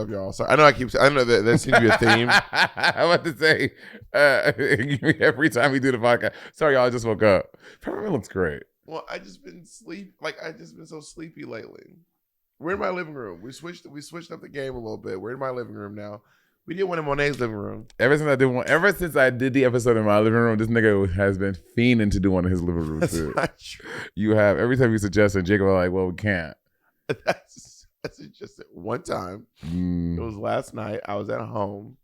love y'all. Sorry, I know that seems to be a theme. I'm about to say every time we do the podcast. Sorry, y'all. I just woke up. Peppermint looks great. Well, I just been so sleepy lately. We're in my living room. We switched up the game a little bit. We're in my living room now. We did one in Monet's living room. Ever since I did the episode in my living room, this nigga has been fiending to do one in his living room too. That's not true. You have every time you suggest, and Jacob was like, "Well, we can't." That's just one time. It was last night. I was at home,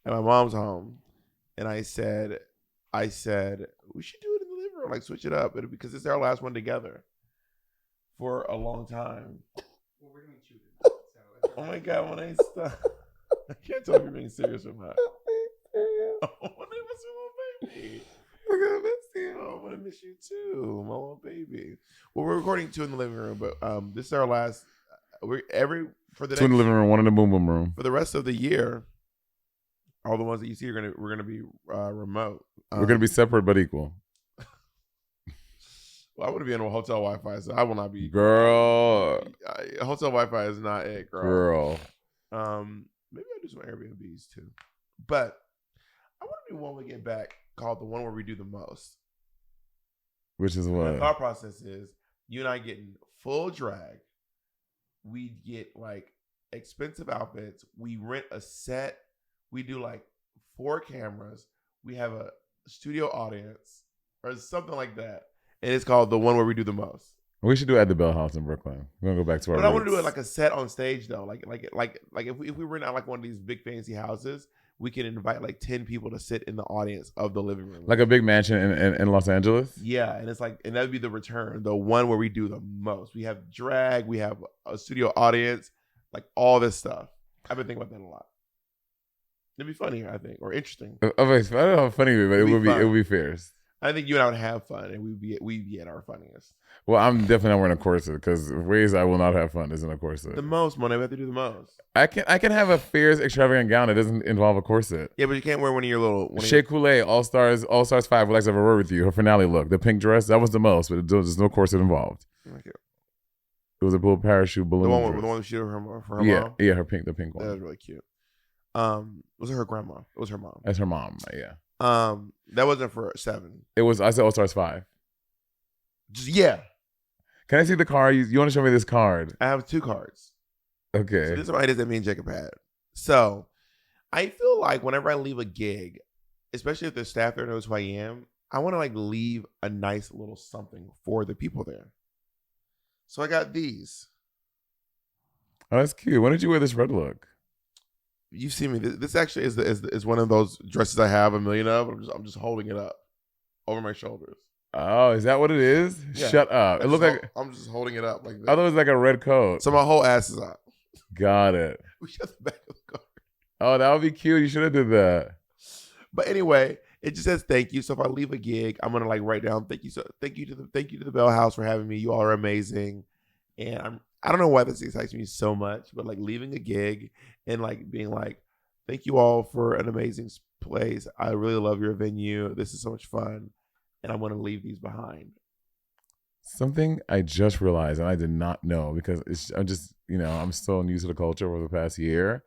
and my mom's home, and I said, we should do it in the living room, like switch it up, because it's our last one together for a long time. Well, we're gonna shoot it. So Oh my God, Monet, stop. I can't tell if you're being serious or not. Oh, Monet, what's your little baby? I'm gonna miss you. Oh, I'm gonna miss you too, my little baby. Well, we're recording 2 in the living room, but this is our last. For the 2 in the living room, 1 in the boom boom room. For the rest of the year, all the ones that you see we're gonna be remote. We're gonna be separate but equal. Well, I want to be on a hotel Wi-Fi, so I will not be. Girl. Hotel Wi-Fi is not it, girl. Maybe I'll do some Airbnbs too. But I want to do one we get back called the one where we do the most. Which is what? The thought process is you and I getting full drag. We get like expensive outfits. We rent a set. We do like 4 cameras. We have a studio audience or something like that. And it's called the one where we do the most. We should do it at the Bell House in Brooklyn. We're gonna go back to our. But roots. I want to do it like a set on stage though. Like if we rent out like one of these big fancy houses, we can invite like 10 people to sit in the audience of the living room. Like a big mansion in Los Angeles. Yeah, and that would be the return, the one where we do the most. We have drag, we have a studio audience, like all this stuff. I've been thinking about that a lot. It'd be funny, I think, or interesting. I don't know how funny it would be, but it would be fierce. I think you and I would have fun, and we'd be at our funniest. Well, I'm definitely not wearing a corset because ways I will not have fun is in a corset. The most, Monet, we have to do the most. I can have a fierce, extravagant gown that doesn't involve a corset. Yeah, but you can't wear one of your little. Shea Coulee, All Stars 5 would like to have a word with you. Her finale look, the pink dress, that was the most, but there's no corset involved. Okay. It was a little parachute balloon. The one she did for her mom. Yeah, the pink one. That was really cute. Was it her grandma? It was her mom. That's her mom. Yeah. That wasn't for 7. It was. I said All Stars 5. Yeah. Can I see the card? You want to show me this card? I have 2 cards. Okay. So this is what ideas that me and Jacob had. So I feel like whenever I leave a gig, especially if the staff there knows who I am, I want to like leave a nice little something for the people there. So I got these. Oh, that's cute. When did you wear this red look? You've seen me. This actually is one of those dresses I have a million of. I'm just holding it up over my shoulders. Oh, is that what it is? Yeah. Shut up. It looked like I'm just holding it up like this. I thought it was like a red coat. So my whole ass is out. Got it. We shut the back of the car. Oh, that would be cute. You should have did that. But anyway, it just says thank you. So if I leave a gig, I'm gonna like write down thank you. So thank you to the Bell House for having me. You all are amazing. And I don't know why this excites me so much, but like leaving a gig and like being like, thank you all for an amazing place. I really love your venue. This is so much fun. And I'm going to leave these behind. Something I just realized, and I did not know because I'm just, I'm so new to the culture over the past year.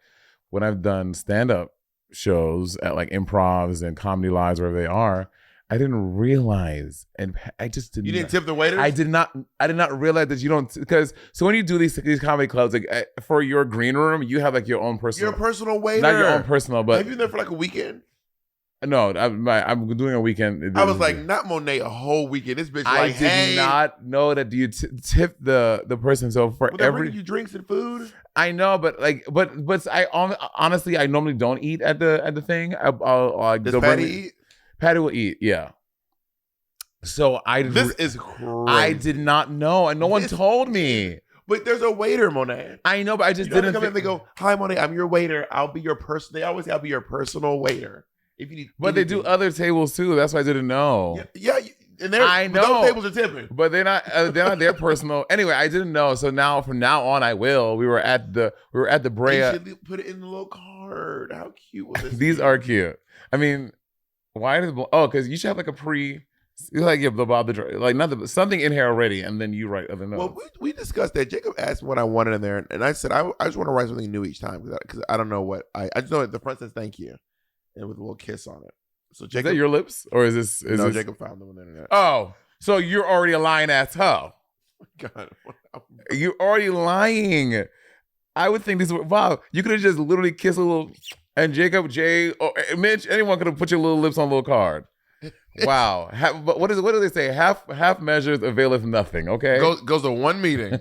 When I've done stand-up shows at like improvs and comedy lives, wherever they are, I didn't realize, and I just didn't. You didn't tip the waiters? I did not realize that you don't, because so when you do these comedy clubs, like for your green room, you have like your own personal. You're a personal waiter. Not your own personal, but have you been there for like a weekend? No, I'm doing a weekend. I was like, not Monet, a whole weekend. This bitch I like, did not know that you tip the person. So for well, every you drinks and food. I know, but I honestly I normally don't eat at the thing. I'll Does Patty eat? Patty will eat, yeah. So this is crazy. I did not know, and no one told me. But there's a waiter, Monet. I know, but I just didn't. Come in and they go, "Hi, Monet, I'm your waiter. I'll be your person." They always say, "I'll be your personal waiter." If you need, but they do other tables too. That's why I didn't know. Yeah, and I know those tables are tipping, but they're not their personal. Anyway, I didn't know. So now, from now on, I will. We were at the Brea. You should put it in the little card. How cute was this? These are cute. I mean, why did because you should have like a pre Like about the like not something in here already, and then you write other notes. Well, we discussed that. Jacob asked me what I wanted in there, and I said I just want to write something new each time because I don't know what I just know the front says thank you, and with a little kiss on it. So Jacob, is that your lips or is this? No, Jacob found them on the internet. Oh, so you're already a lying ass hoe. God, You're already lying. I would think this would wow. You could have just literally kissed a little, and Jacob, Jay, or Mitch, anyone could have put your little lips on a little card. Wow. But what do they say? Half measures availeth nothing. Okay. Goes to one meeting.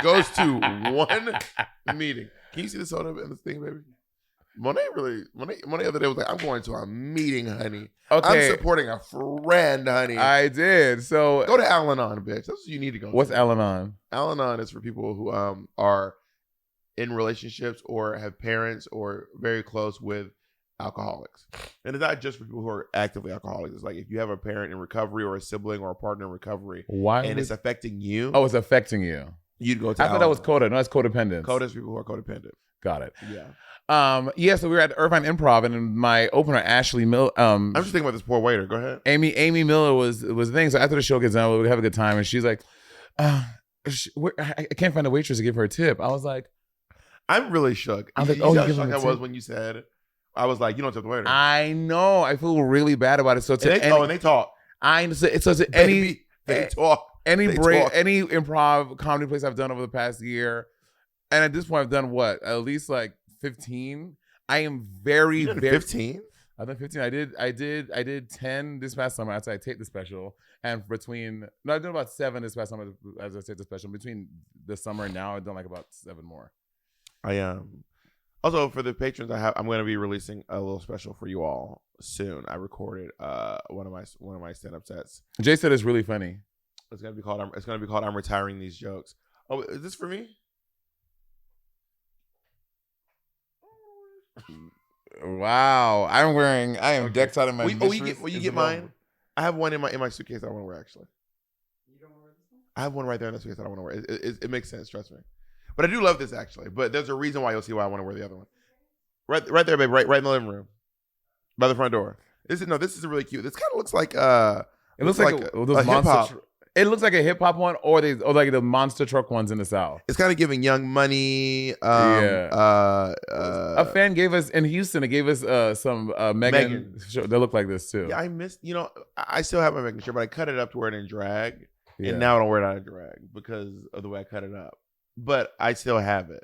Goes to one meeting. Can you see the soda in this thing, baby? Monet the other day was like, I'm going to a meeting, honey. Okay. I'm supporting a friend, honey. I did. So go to Al-Anon, bitch. That's what you need to go what's to. Al-Anon? Al-Anon is for people who are in relationships or have parents or very close with alcoholics. And it's not just for people who are actively alcoholics. It's like if you have a parent in recovery or a sibling or a partner in recovery it's affecting you. Oh, it's affecting you. You'd go to I thought that was coda. No, that's codependence. Coda is people who are codependent. Got it. Yeah. Yeah, so we were at Irvine Improv and in my opener, Ashley Miller. I'm just thinking about this poor waiter. Go ahead. Amy Miller was the thing. So after the show gets done, we have a good time. And she's like, I can't find a waitress to give her a tip. I was like, I'm really shook. I was like, you see how give shook him a I was tip? when you said, I was like, you don't tip the waiter. I know. I feel really bad about it. So to and they talk. They talk. Any improv comedy place I've done over the past year, and at this point I've done what, at least like 15. I am very 15. I've done 15. I did 10 this past summer after I taped the special, and I've done about 7 this past summer as I taped the special. Between the summer and now, I've done like about 7 more. I am. Also, for the patrons, I'm going to be releasing a little special for you all soon. I recorded one of my stand-up sets. Jay said it's really funny. It's going to be called I'm retiring these jokes. Oh, is this for me? Wow, I am decked out in my. Will you get mine? I have one in my suitcase I want to wear actually. You don't want to wear this one? I have one right there in the suitcase I don't want to wear. It makes sense, trust me. But I do love this actually. But there's a reason why you'll see why I want to wear the other one. Right there, baby. Right in the living room, by the front door. This is really cute. This kind of looks like It looks like those a monster. It looks like a hip hop one, or like the monster truck ones in the South. It's kind of giving Young Money. A fan gave us in Houston. It gave us some Megan. They look like this too. Yeah, I missed. I still have my Megan shirt, but I cut it up to wear it in drag, and now I don't wear it out of drag because of the way I cut it up. But I still have it.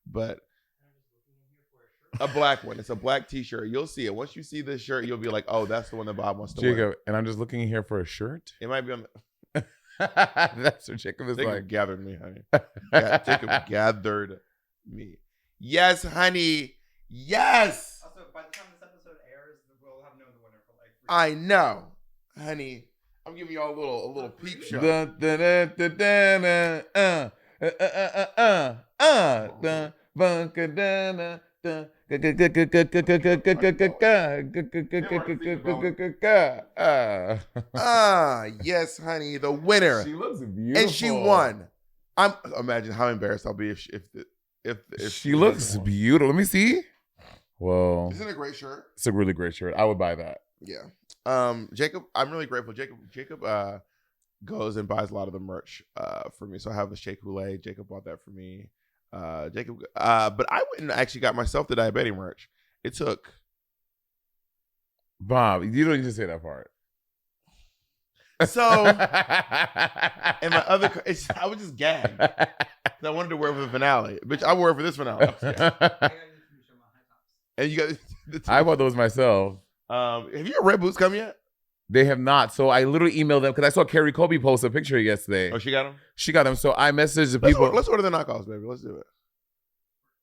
But a black one. It's a black T-shirt. You'll see it once you see this shirt. You'll be like, "Oh, that's the one that Bob wants to wear." Jacob, and I'm just looking here for a shirt. It might be on. That's what Jacob is Jacob like. gathered me, honey. Jacob gathered me. Yes, honey. Yes. Also, by the time this episode airs, we'll have known the winner for like 3 I know, honey. I'm giving y'all a little peep show. Yes, honey, the winner. She looks beautiful, and she won. Imagine how embarrassed I'll be if she looks beautiful. Let me see. Whoa, isn't it a great shirt? It's a really great shirt. I would buy that. Yeah. Jacob, I'm really grateful. Jacob goes and buys a lot of the merch for me. So I have a Shea Coulee. Jacob bought that for me. But I went and actually got myself the diabetic merch. It took Bob. You don't need to say that part. So and my other, I was just gagged. I wanted to wear it for the finale, bitch. I wore it for this finale. And you got. I bought those myself. Have your red boots come yet? They have not. So I literally emailed them because I saw Carrie Colby post a picture yesterday. Oh, she got them? She got them. So I messaged the people. Let's order the knockoffs, baby. Let's do it.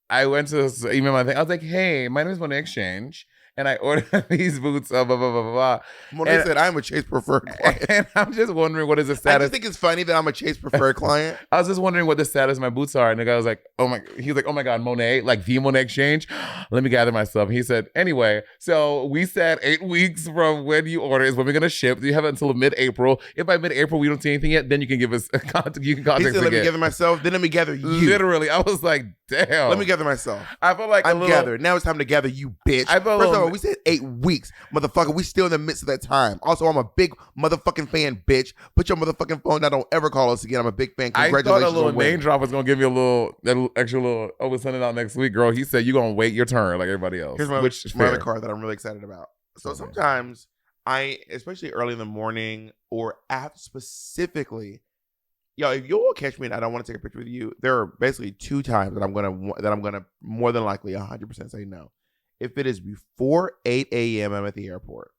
I went to email my thing. I was like, hey, my name is Monet Exchange. And I ordered these boots. Blah, blah, blah, blah, blah. Monet said, I'm a Chase preferred client. And I'm just wondering what is the status. I just think it's funny that I'm a Chase preferred client. I was just wondering what the status of my boots are. And the guy was like, he was like, oh my God, Monet, like the Monet Exchange. Let me gather myself. He said, anyway, so we said 8 weeks from when you order is when we're going to ship. You have it until mid-April. If by mid-April we don't see anything yet, then you can give us a contact. You can contact us. He said, let me again. gather myself. Then let me gather you. Literally. I was like, damn. Let me gather myself. I felt like I'm gathered. Now it's time to gather you, bitch. I felt First of all, we said 8 weeks, motherfucker. We still in the midst of that time. Also, I'm a big motherfucking fan, bitch. Put your motherfucking phone down. Don't ever call us again. I'm a big fan. I Congratulations. thought a little on winning. name drop was gonna give you a little extra little. Oh, we'll send it out next week, girl. He said you're gonna wait your turn like everybody else. Here's my other card that I'm really excited about. So Okay. sometimes especially early in the morning or after specifically, if you'll catch me and I don't want to take a picture with you, there are basically 2 times that I'm gonna more than likely 100% say no. If it is before 8 a.m. I'm at the airport,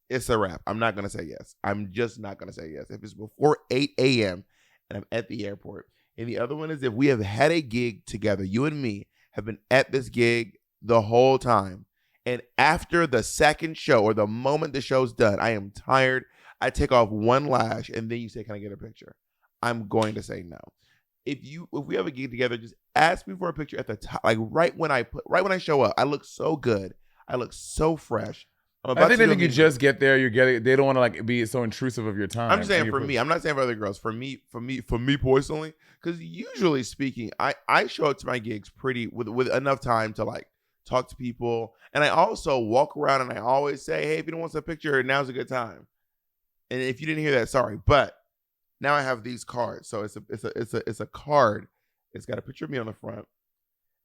it's a wrap. I'm not gonna say yes. I'm just not gonna say yes. If it's before 8 a.m. and I'm at the airport, and the other one is if we have had a gig together, you and me have been at this gig the whole time, and after the second show or the moment the show's done, I am tired. I take off one lash, and then you say, "Can I get a picture?" I'm going to say no. If we have a gig together, just ask me for a picture at the top, like right when I show up. I look so good. I look so fresh. I think if you just get there, they don't want to like be so intrusive of your time. I'm just saying for me. I'm not saying for other girls. For me personally, because usually speaking, I show up to my gigs with enough time to like talk to people, and I also walk around and I always say, "Hey, if you don't want a picture, now's a good time." And if you didn't hear that, sorry, but now I have these cards. So it's a card. It's got a picture of me on the front,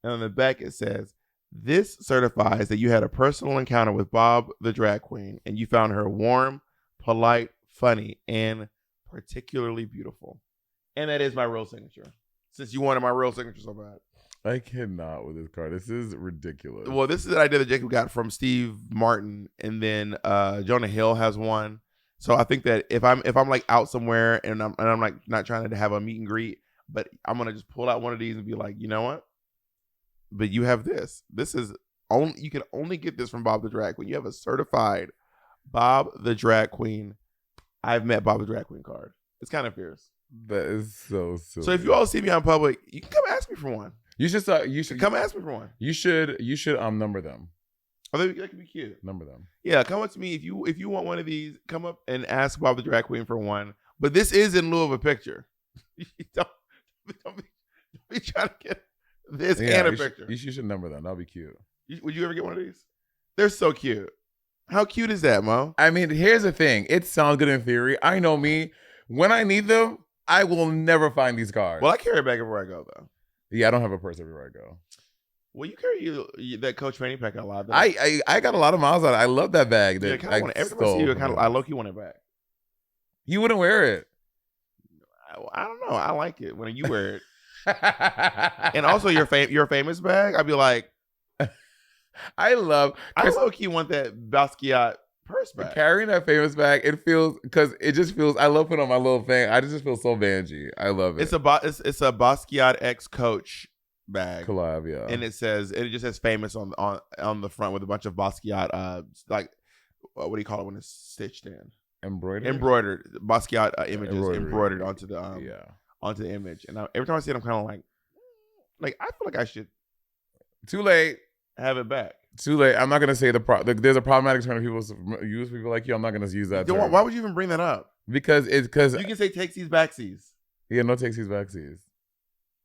and on the back it says, "This certifies that you had a personal encounter with Bob the drag queen, and you found her warm, polite, funny, and particularly beautiful." And that is my real signature. Since you wanted my real signature so bad. I cannot with this card. This is ridiculous. Well, this is an idea that Jacob got from Steve Martin, and then Jonah Hill has one. So I think that if I'm like out somewhere and I'm like not trying to have a meet and greet, but I'm gonna just pull out one of these and be like, you know what? But you have this. This is only you can only get this from Bob the Drag Queen. You have a certified Bob the Drag Queen. I've met Bob the Drag Queen card. It's kind of fierce. That is so silly. So if you all see me on public, you can come ask me for one. You should Come ask me for one. You should number them. Oh, that could be cute. Number them. Yeah, come up to me if you want one of these. Come up and ask Bob the Drag Queen for one. But this is in lieu of a picture. don't be trying to get this and a picture. You should number them. That'll be cute. Would you ever get one of these? They're so cute. How cute is that, Mo? I mean, here's the thing. It sounds good in theory. I know me. When I need them, I will never find these cards. Well, I carry a bag everywhere I go, though. Yeah, I don't have a purse everywhere I go. Well, you carry that Coach fanny pack a lot. Though. I got a lot of miles on it. I love that bag. Yeah, every time I see you, I low-key want it back. You wouldn't wear it. I don't know. I like it when you wear it. And also your famous bag, I'd be like, I low-key want that Basquiat purse bag. Carrying that famous bag, it feels I love putting on my little thing. I just feel so Vanjie. I love it. It's a Basquiat X Coach bag collab, yeah. And it just says famous on the front with a bunch of Basquiat like what do you call it when it's stitched in? Embroidered Basquiat images embroidered onto the onto the image. And every time I see it, I'm kind of like I feel like I should. Too late. Have it back. Too late. I'm not gonna say there's a problematic term people use people like you. I'm not gonna use that term. Why would you even bring that up? Because you can say takesies backsies. Yeah, no takesies backsies.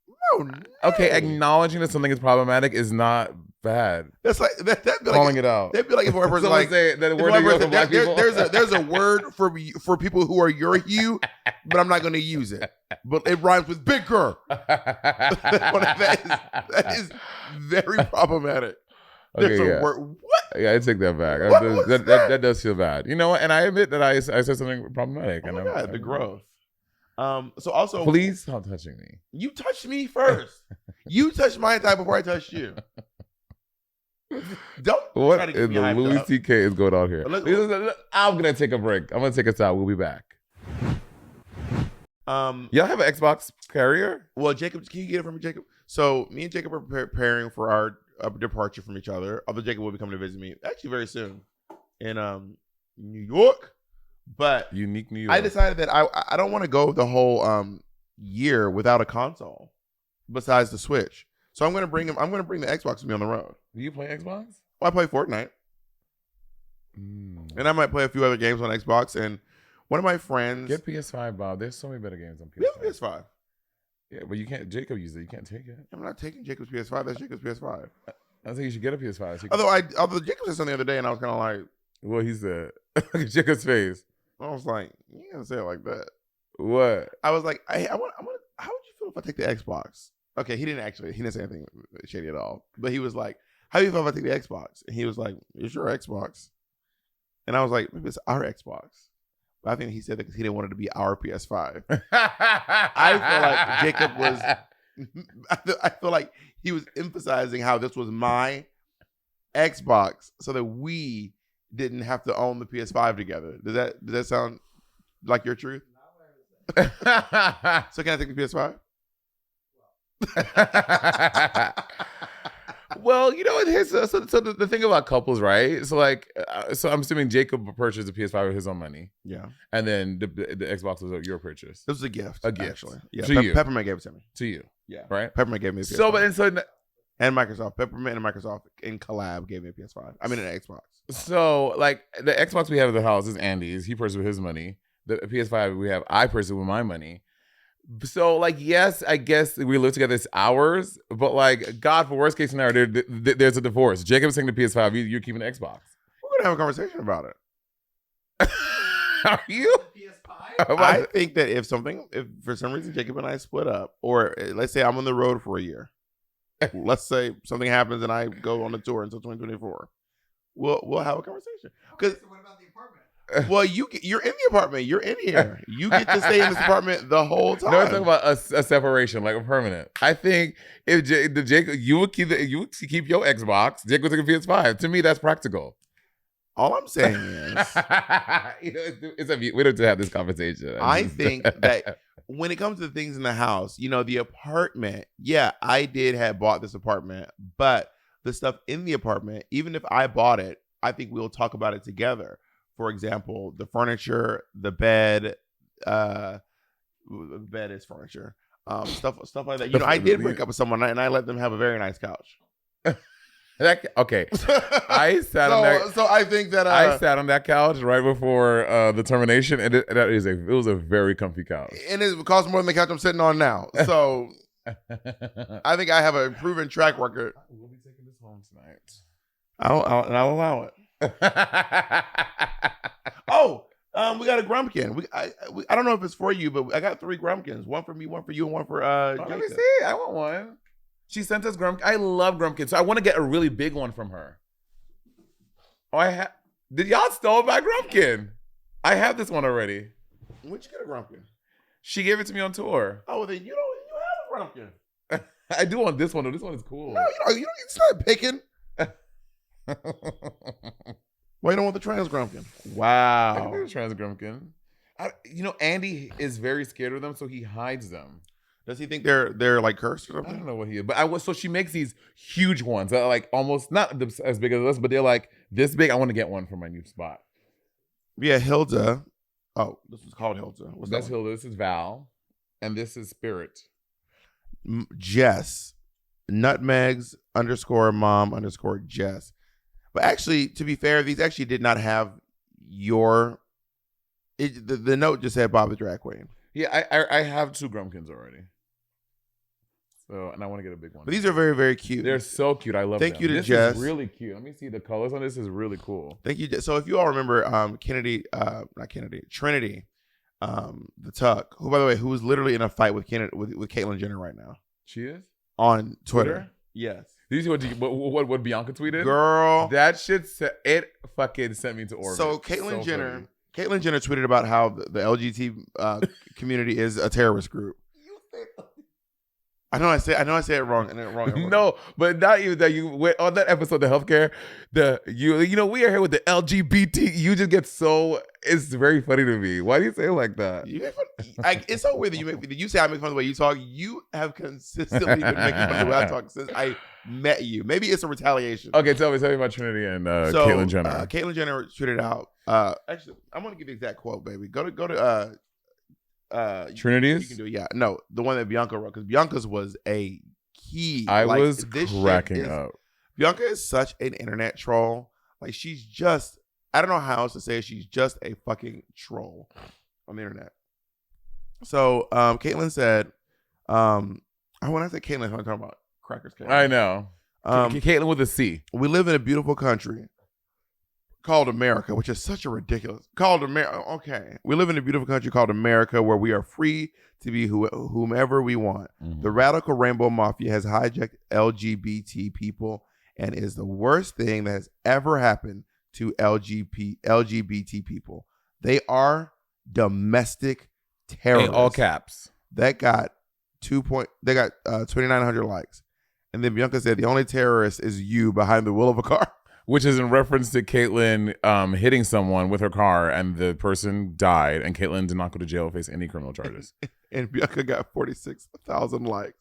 No. Okay, acknowledging that something is problematic is not bad. That's like that be calling like, it out. That'd be like if one person like say that word for black people. There's a word for people who are your hue, but I'm not going to use it. But it rhymes with bigger. that is very problematic. Okay, there's a word. What? Yeah, I take that back. That does feel bad. You know what? And I admit that I said something problematic. Oh my God, the growth. So also, please stop touching me. You touched me first. You touched my thigh before I touched you. Don't what try to get is me the hyped Louis up. C.K. is going on here? Look. I'm gonna take a break. I'm gonna take us out. We'll be back. Y'all have an Xbox carrier? Well, Jacob, can you get it from me, Jacob? So me and Jacob are preparing for our departure from each other. Although Jacob will be coming to visit me actually very soon in New York. But unique New York. I decided that I don't want to go the whole year without a console besides the Switch. So I'm gonna bring the Xbox with me on the road. Do you play Xbox? Well, I play Fortnite. And I might play a few other games on Xbox. And one of my friends get PS5, Bob. There's so many better games on PS5. We have PS5. Yeah, but you can't. Jacob used it. You can't take it. I'm not taking Jacob's PS5. That's Jacob's PS5. I think you should get a PS5. Although Jacob said something the other day, and I was kind of like, What he said. Jacob's face. I was like, you can't say it like that. What? I was like, I want. How would you feel if I take the Xbox? Okay, he didn't say anything shady at all. But he was like, how do you feel if I take the Xbox? And he was like, it's your Xbox. And I was like, maybe it's our Xbox. But I think he said that because he didn't want it to be our PS5. I feel like Jacob was. I feel like he was emphasizing how this was my Xbox, so that we didn't have to own the PS5 together. Does that sound like your truth? So can I take the PS5? Well, here's so the thing about couples, right? So so I'm assuming Jacob purchased the PS5 with his own money. Yeah. And then the Xbox was your purchase. This was a gift. A gift. Actually. Yeah. To you. Peppermint gave it to me. To you. Yeah. Right? Peppermint gave me a PS5. So and Microsoft. Peppermint and Microsoft in collab gave me a PS5. I mean an Xbox. So the Xbox we have at the house is Andy's. He purchased with his money. The PS5 I purchased with my money. So yes, I guess we live together. It's ours, but God, for worst case scenario, there's a divorce. Jacob's taking the PS5. You're keeping the Xbox. We're gonna have a conversation about it. Are you? PS5? I think that if for some reason Jacob and I split up, or let's say I'm on the road for a year, let's say something happens and I go on the tour until 2024, we'll have a conversation. Because So what about the apartment? well, you're in the apartment. You're in here. You get to stay in this apartment the whole time. No, I'm talking about a separation, like a permanent. I think if Jacob, you would keep your Xbox. Jacob would take a PS5. To me, that's practical. All I'm saying is, we don't have this conversation. I think that when it comes to the things in the house, the apartment. Yeah, I had bought this apartment, but the stuff in the apartment, even if I bought it, I think we'll talk about it together. For example, the furniture, the bed, the bed is furniture, stuff like that. I did break up with someone and I let them have a very nice couch. Okay, I sat on that. So I think that I sat on that couch right before the termination, and it was a very comfy couch, and it costs more than the couch I'm sitting on now. So I think I have a proven track record. We'll be taking this home tonight. I'll allow it. We got a Grumpkin. I don't know if it's for you, but I got 3 Grumpkins. One for me, one for you, and one for Jacob. Let me see. I want one. She sent us Grumpkin. I love Grumpkin, so I want to get a really big one from her. Oh, did y'all stole my Grumpkin? I have this one already. Where'd you get a Grumpkin? She gave it to me on tour. Oh, well, then you have a Grumpkin. I do want this one though. This one is cool. No, you don't start picking. Why you don't want the trans Grumpkin? I can do the trans Grumpkin. Andy is very scared of them, so he hides them. Does he think they're like cursed or I something? don't know what he is, but so she makes these huge ones that are like almost not as big as us, but they're like this big. I want to get one for my new spot. Yeah, Hilda. Oh, this was called Hilda. That's Hilda. This is Val, and this is Spirit. Jess, nutmegs _mom _Jess. But actually, to be fair, these actually did not have the note just said Bob the Drag Queen. Yeah, I have 2 Grumpkins already. So, and I want to get a big one. But these are very, very cute. They're so cute. I love them. Thank you to this Jess. Is really cute. Let me see the colors on this. Is really cool. Thank you. So if you all remember Trinity, the Tuck, who, by the way, who is literally in a fight with Caitlyn Jenner right now. She is? On Twitter? Yes. Did you see what Bianca tweeted? Girl. That shit, it fucking sent me to orbit. So Caitlyn Jenner tweeted about how the LGBT community is a terrorist group. I know I say it wrong and wrong. No, but not even that. You went on that episode, the healthcare. We are here with the LGBT. You just get so. It's very funny to me. Why do you say it like that? It's so weird that you say I make fun of the way you talk. You have consistently been making fun of the way I talk since I met you. Maybe it's a retaliation. Okay, tell me about Trinity and Caitlyn Jenner. Caitlyn Jenner tweeted out. Actually, I'm gonna give you the exact quote, baby. Go to Trinity's? You can do it. Yeah, no, the one that Bianca wrote, because Bianca's was a key. I was cracking up. Bianca is such an internet troll. Like, she's just, I don't know how else to say it. She's just a fucking troll on the internet. So Caitlyn said, when I say Caitlyn, I'm talking about Crackers Caitlyn. I know. Caitlin with a C. We live in a beautiful country called America, which is such a ridiculous called America. Okay, we live in a beautiful country called America where we are free to be whomever we want. Mhm. The radical rainbow mafia has hijacked LGBT people and is the worst thing that has ever happened to LGBT people. They are domestic terrorists. In all caps. That got 2,900 likes. And then Bianca said the only terrorist is you behind the wheel of a car. Which is in reference to Caitlyn hitting someone with her car and the person died, and Caitlyn did not go to jail or face any criminal charges. And Bianca got 46,000 likes.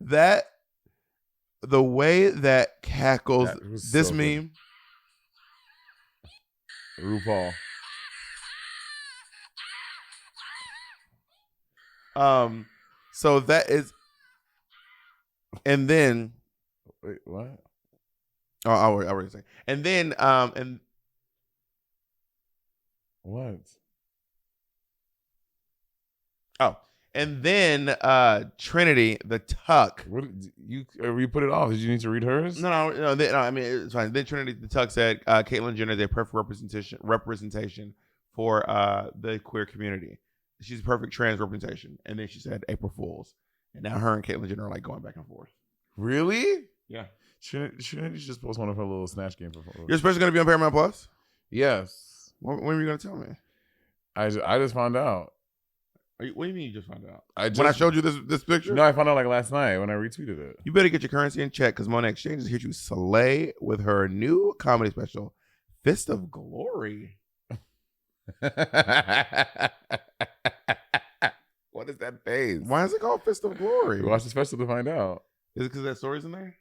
That, the way that cackles this so meme. RuPaul. So that is, and then, Wait, what? oh, I already say, and then, and What? oh, and then, Trinity the Tuck. What you put it off? Did you need to read hers? No. I mean, it's fine. Then Trinity the Tuck said, Caitlyn Jenner is a perfect representation for the queer community. She's a perfect trans representation. And then she said April Fools. And now her and Caitlyn Jenner are like going back and forth. Really? Yeah. Shouldn't she just post one of her little snatch game? Your special going to be on Paramount Plus? Yes. When were you going to tell me? I just found out. What do you mean you just found out? When I showed you this picture? No, I found out like last night when I retweeted it. You better get your currency in check because Monet Exchange is here to slay with her new comedy special, Fist of Glory. What is that face? Why is it called Fist of Glory? Watch the special to find out. Is it because that story's in there?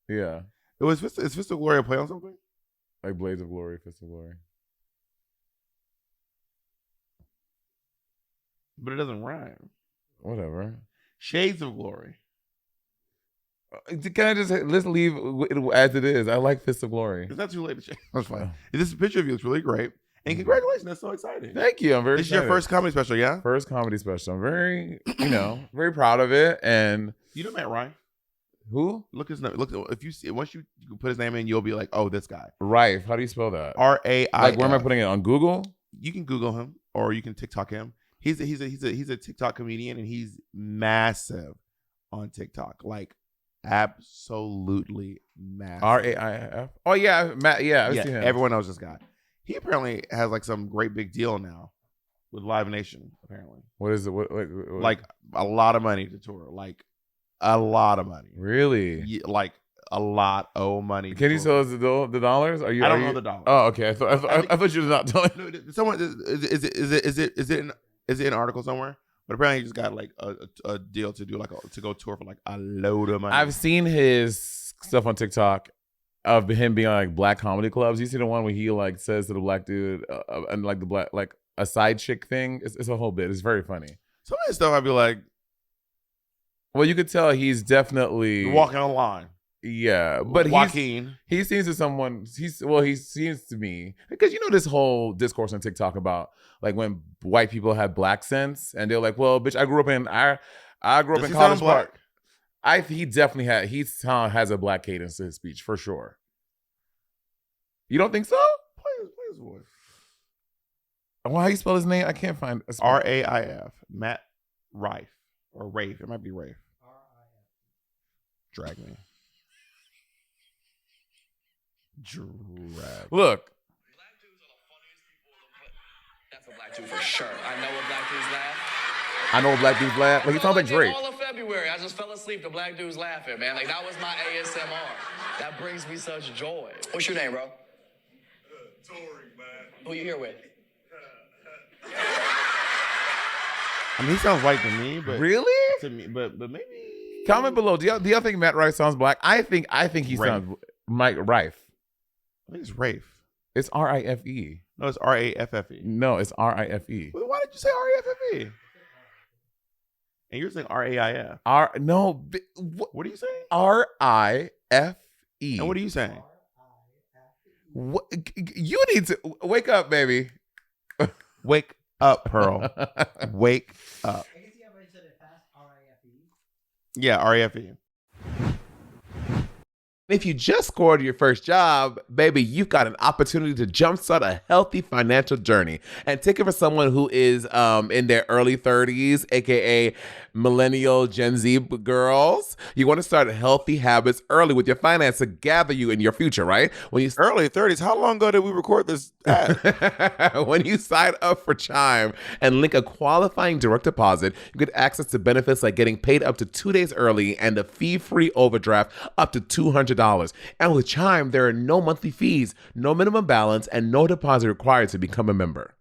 Yeah. Is Fist of Glory a play on something? Like Blades of Glory, Fist of Glory. But it doesn't rhyme. Whatever. Shades of Glory. Can I just let's leave it as it is? I like Fist of Glory. It's not too late to change. That's fine. This picture of you looks really great. And congratulations, that's so exciting. Thank you. I'm very This is excited. your first comedy special, yeah? First comedy special. I'm very, very proud of it. And You know Matt Ryan? who? Look his name. Look, if you see, once you put his name in, you'll be like, oh, this guy. Rife. How do you spell that? RAI. Like, where am I putting it on Google? You can Google him or you can TikTok him. He's a TikTok comedian and he's massive on TikTok. Like absolutely massive. RAIF. Oh yeah, Matt. Yeah, I've Yeah, seen him. everyone knows this guy. He apparently has like some great big deal now with Live Nation. Apparently, What is it? What? like a lot of money to tour. Like a lot of money. Really? Yeah, like a lot of money. Can you tell us the dollars? Are you? I don't know the dollars. Oh, okay. I thought you were not telling. No, someone is it in an article somewhere? But apparently he just got like a deal to do to go tour for like a load of money. I've seen his stuff on TikTok of him being on like black comedy clubs. You see the one where he like says to the black dude and like the black like a side chick thing. It's a whole bit. It's very funny. Some of his stuff I'd be like, well, you could tell he's definitely walking on a line. Yeah, but Joaquin. he seems to someone. He seems to me because this whole discourse on TikTok about like when white people have black sense and they're like, well, bitch, I grew up in College Park. He definitely has a black cadence to his speech for sure. You don't think so? Play his voice. Well, how you spell his name? I can't find RAIF. Matt Rife or Rafe. It might be Rafe. Drag me. Drag. Look. Black dudes are the funniest people on the planet. That's a black dude for sure. I know what black dudes laugh. I know what black dudes laugh. Like he sounds like Drake. All of February, I just fell asleep to black dudes laughing, man. Like that was my ASMR. That brings me such joy. What's your name, bro? Tori, man. Who you here with? I mean, he sounds white to me, but Really? to me, but maybe. Comment below. Do y'all think Matt Rife sounds black? I think he Rafe. sounds Mike Rife. I think it's Rafe. It's RIFE. No, it's RAFFE. No, it's RIFE. Well, why did you say RAFFE? And you're saying RAIF. What are you saying? RIFE. And what are you saying? What, you need to wake up, baby. Wake up, Pearl. Wake up. I guess you haven't said it past RIFE. Yeah, RAFE. If you just scored your first job, baby, you've got an opportunity to jumpstart a healthy financial journey. And take it for someone who is in their early 30s, aka millennial Gen Z girls. You want to start healthy habits early with your finance to gather you in your future, right? When you Early 30s. How long ago did we record this ad? when you sign up for Chime and link a qualifying direct deposit, you get access to benefits like getting paid up to 2 days early and a fee-free overdraft up to $200. And with Chime, there are no monthly fees, no minimum balance, and no deposit required to become a member.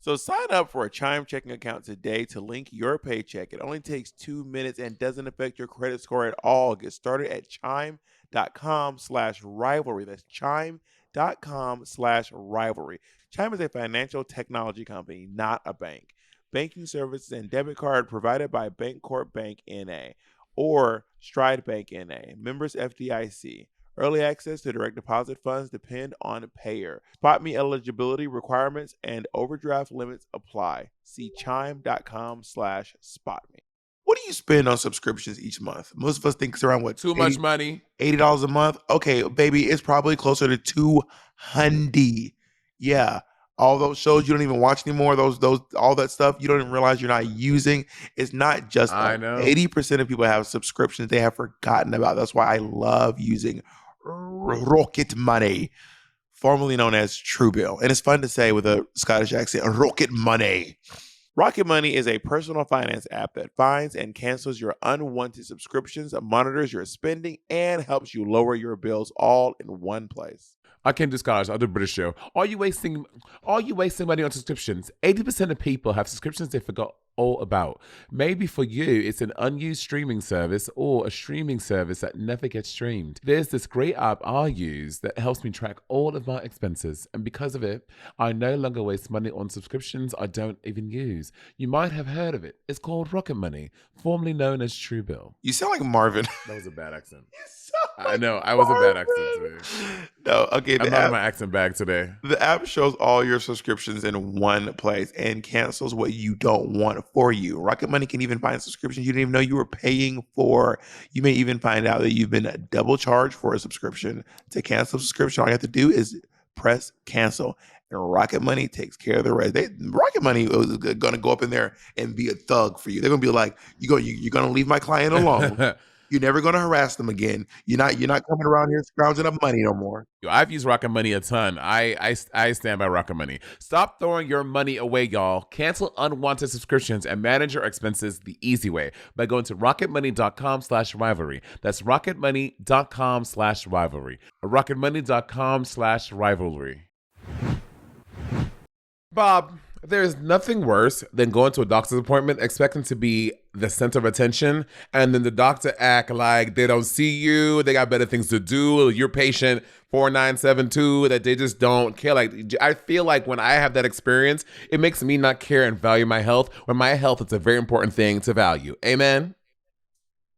So sign up for a Chime checking account today to link your paycheck. It only takes 2 minutes and doesn't affect your credit score at all. Get started at chime.com/rivalry. That's chime.com/rivalry. Chime is a financial technology company, not a bank. Banking services and debit card provided by Bancorp Bank N.A. or Stride Bank N.A. Members FDIC. Early access to direct deposit funds depend on payer. Spot me eligibility requirements and overdraft limits apply. See chime.com/spotme. What do you spend on subscriptions each month? Most of us think it's around what? Too much money. $80 a month? Okay, baby, it's probably closer to $200. Yeah. All those shows you don't even watch anymore, those all that stuff you don't even realize you're not using. It's not just I know. 80% of people have subscriptions they have forgotten about. That's why I love using Rocket Money, formerly known as Truebill. And it's fun to say with a Scottish accent, Rocket Money. Rocket Money is a personal finance app that finds and cancels your unwanted subscriptions, monitors your spending, and helps you lower your bills all in one place. I can't do Scottish. I'll do British show. Are you wasting money on subscriptions? 80% of people have subscriptions they forgot all about. Maybe for you, it's an unused streaming service or a streaming service that never gets streamed. There's this great app I use that helps me track all of my expenses. And because of it, I no longer waste money on subscriptions I don't even use. You might have heard of it. It's called Rocket Money, formerly known as Truebill. You sound like Marvin. That was a bad accent. I know. I was a bad accent today. No, okay. I'm not in my accent bag today. The app shows all your subscriptions in one place and cancels what you don't want for you. Rocket Money can even find subscriptions you didn't even know you were paying for. You may even find out that you've been double charged for a subscription. To cancel a subscription, all you have to do is press cancel. And Rocket Money takes care of the rest. Rocket Money is going to go up in there and be a thug for you. They're going to be like, you're going to leave my client alone. You're never going to harass them again. You're not coming around here scrounging up money no more. I've used Rocket Money a ton. I stand by Rocket Money. Stop throwing your money away, y'all. Cancel unwanted subscriptions and manage your expenses the easy way by going to rocketmoney.com/rivalry. That's rocketmoney.com/rivalry. rocketmoney.com/rivalry. Bob, there's nothing worse than going to a doctor's appointment expecting to be the center of attention, and then the doctor act like they don't see you, they got better things to do, you're patient 4972, that they just don't care. Like, I feel like when I have that experience, it makes me not care and value my health, when my health is a very important thing to value. Amen?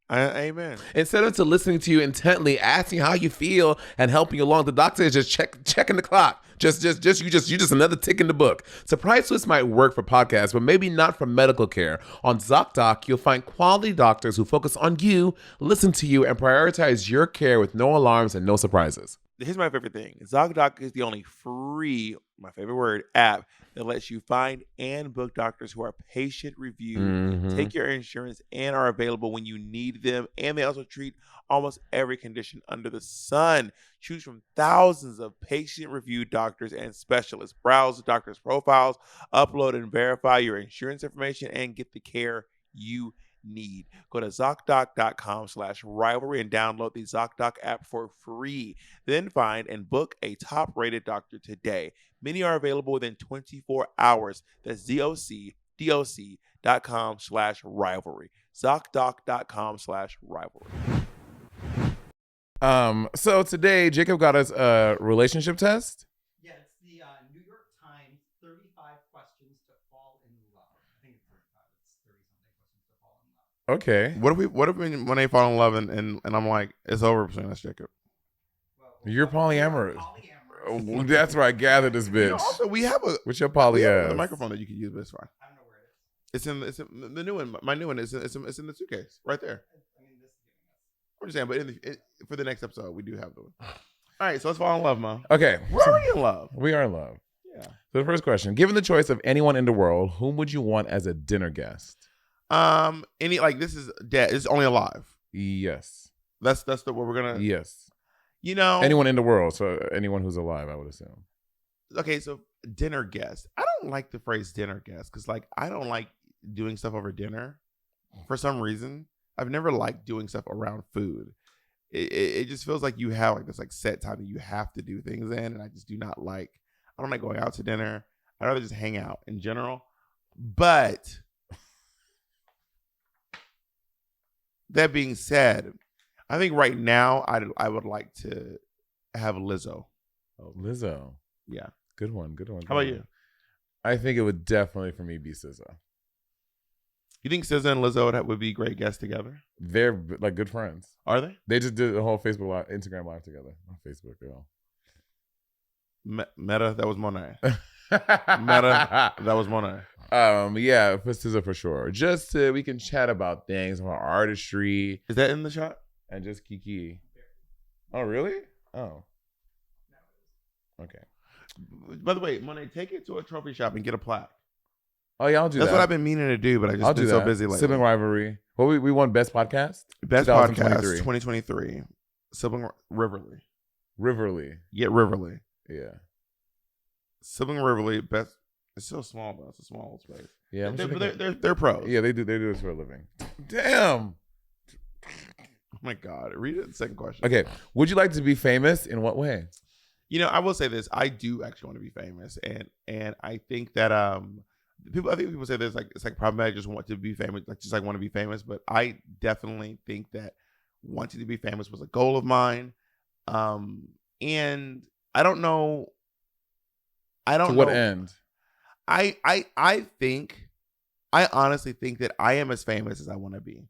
Amen. Instead of listening to you intently, asking how you feel and helping you along, the doctor is just checking the clock. You're just another tick in the book. Surprise Twist might work for podcasts, but maybe not for medical care. On ZocDoc, you'll find quality doctors who focus on you, listen to you, and prioritize your care with no alarms and no surprises. Here's my favorite thing. ZocDoc is the only free, my favorite word, app that lets you find and book doctors who are patient reviewed, take your insurance, and are available when you need them. And they also treat almost every condition under the sun. Choose from thousands of patient reviewed doctors and specialists. Browse the doctor's profiles, upload and verify your insurance information, and get the care you need. Go to ZocDoc.com/rivalry and download the ZocDoc app for free. Then find and book a top-rated doctor today. Many are available within 24 hours. That's ZocDoc.com/rivalry. ZocDoc.com/rivalry. So today, Jacob got us a relationship test. Yeah, it's the New York Times 35 questions to fall in love. I think it's 35. It's 30-something questions to fall in love. Okay. What if when they fall in love and I'm like, it's over between us, Jacob? Well, You're polyamorous. Polyamorous. Oh, that's where I gathered this bitch. Also, we have a What's your poly ass? the microphone that you can use, but it's fine. I don't know where it is. It's in the new one. My new one is in the suitcase right there. I mean, this is giving us. I'm just saying, but for the next episode, we do have the one. All right, so let's fall in love, Mo. Okay. We're already in love. We are in love. Yeah. So the first question, given the choice of anyone in the world, whom would you want as a dinner guest? This is dead. It's only alive. Yes. That's what we're gonna. Yes. You know, anyone in the world. So anyone who's alive, I would assume. Okay, so dinner guest. I don't like the phrase dinner guest because, like, I don't like doing stuff over dinner for some reason. I've never liked doing stuff around food. It just feels like you have like this like set time that you have to do things in, and I just do not like. I don't like going out to dinner. I'd rather just hang out in general. But that being said, I think right now I would like to have Lizzo. Oh, Lizzo. Yeah. Good one. How about you? I think it would definitely for me be SZA. You think SZA and Lizzo would be great guests together? They're like good friends. Are they? They just did a whole Facebook live, Instagram live together on Facebook. Meta, that was Monet. Meta, that was Monet. Yeah, for SZA for sure. Just so we can chat about things, about artistry. Is that in the shot? And just kiki. Oh, really? Oh. Okay. By the way, Monet, take it to a trophy shop and get a plaque. Oh yeah, I'll do that. That's what I've been meaning to do, but I just been so busy lately. Sibling Rivalry. Well, we won Best Podcast? Best Podcast 2023. Sibling Rivalry. Riverly. Yeah, Riverly. Yeah. Sibling Rivalry. Best. It's so small, though. It's a small space. Yeah, they're pros. Yeah, they do this for a living. Damn. Oh my God. Read it. The second question. Okay. Would you like to be famous? In what way? You know, I will say this. I do actually want to be famous, and I think that people say there's like it's like problematic just want to be famous, like want to be famous, but I definitely think that wanting to be famous was a goal of mine. And I don't know. To what end? I honestly think that I am as famous as I want to be.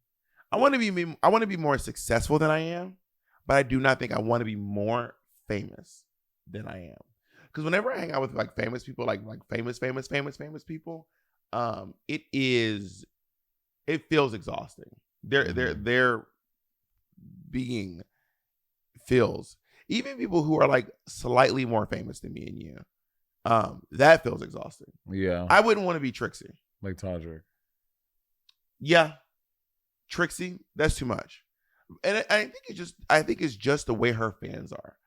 I want to be more successful than I am, but I do not think I want to be more famous than I am. Because whenever I hang out with like famous people, like famous people, it feels exhausting. Their being feels, even people who are like slightly more famous than me and you, that feels exhausting. Yeah. I wouldn't want to be Trixie. Like Todrick. Yeah. Trixie, that's too much. And I think it's just the way her fans are.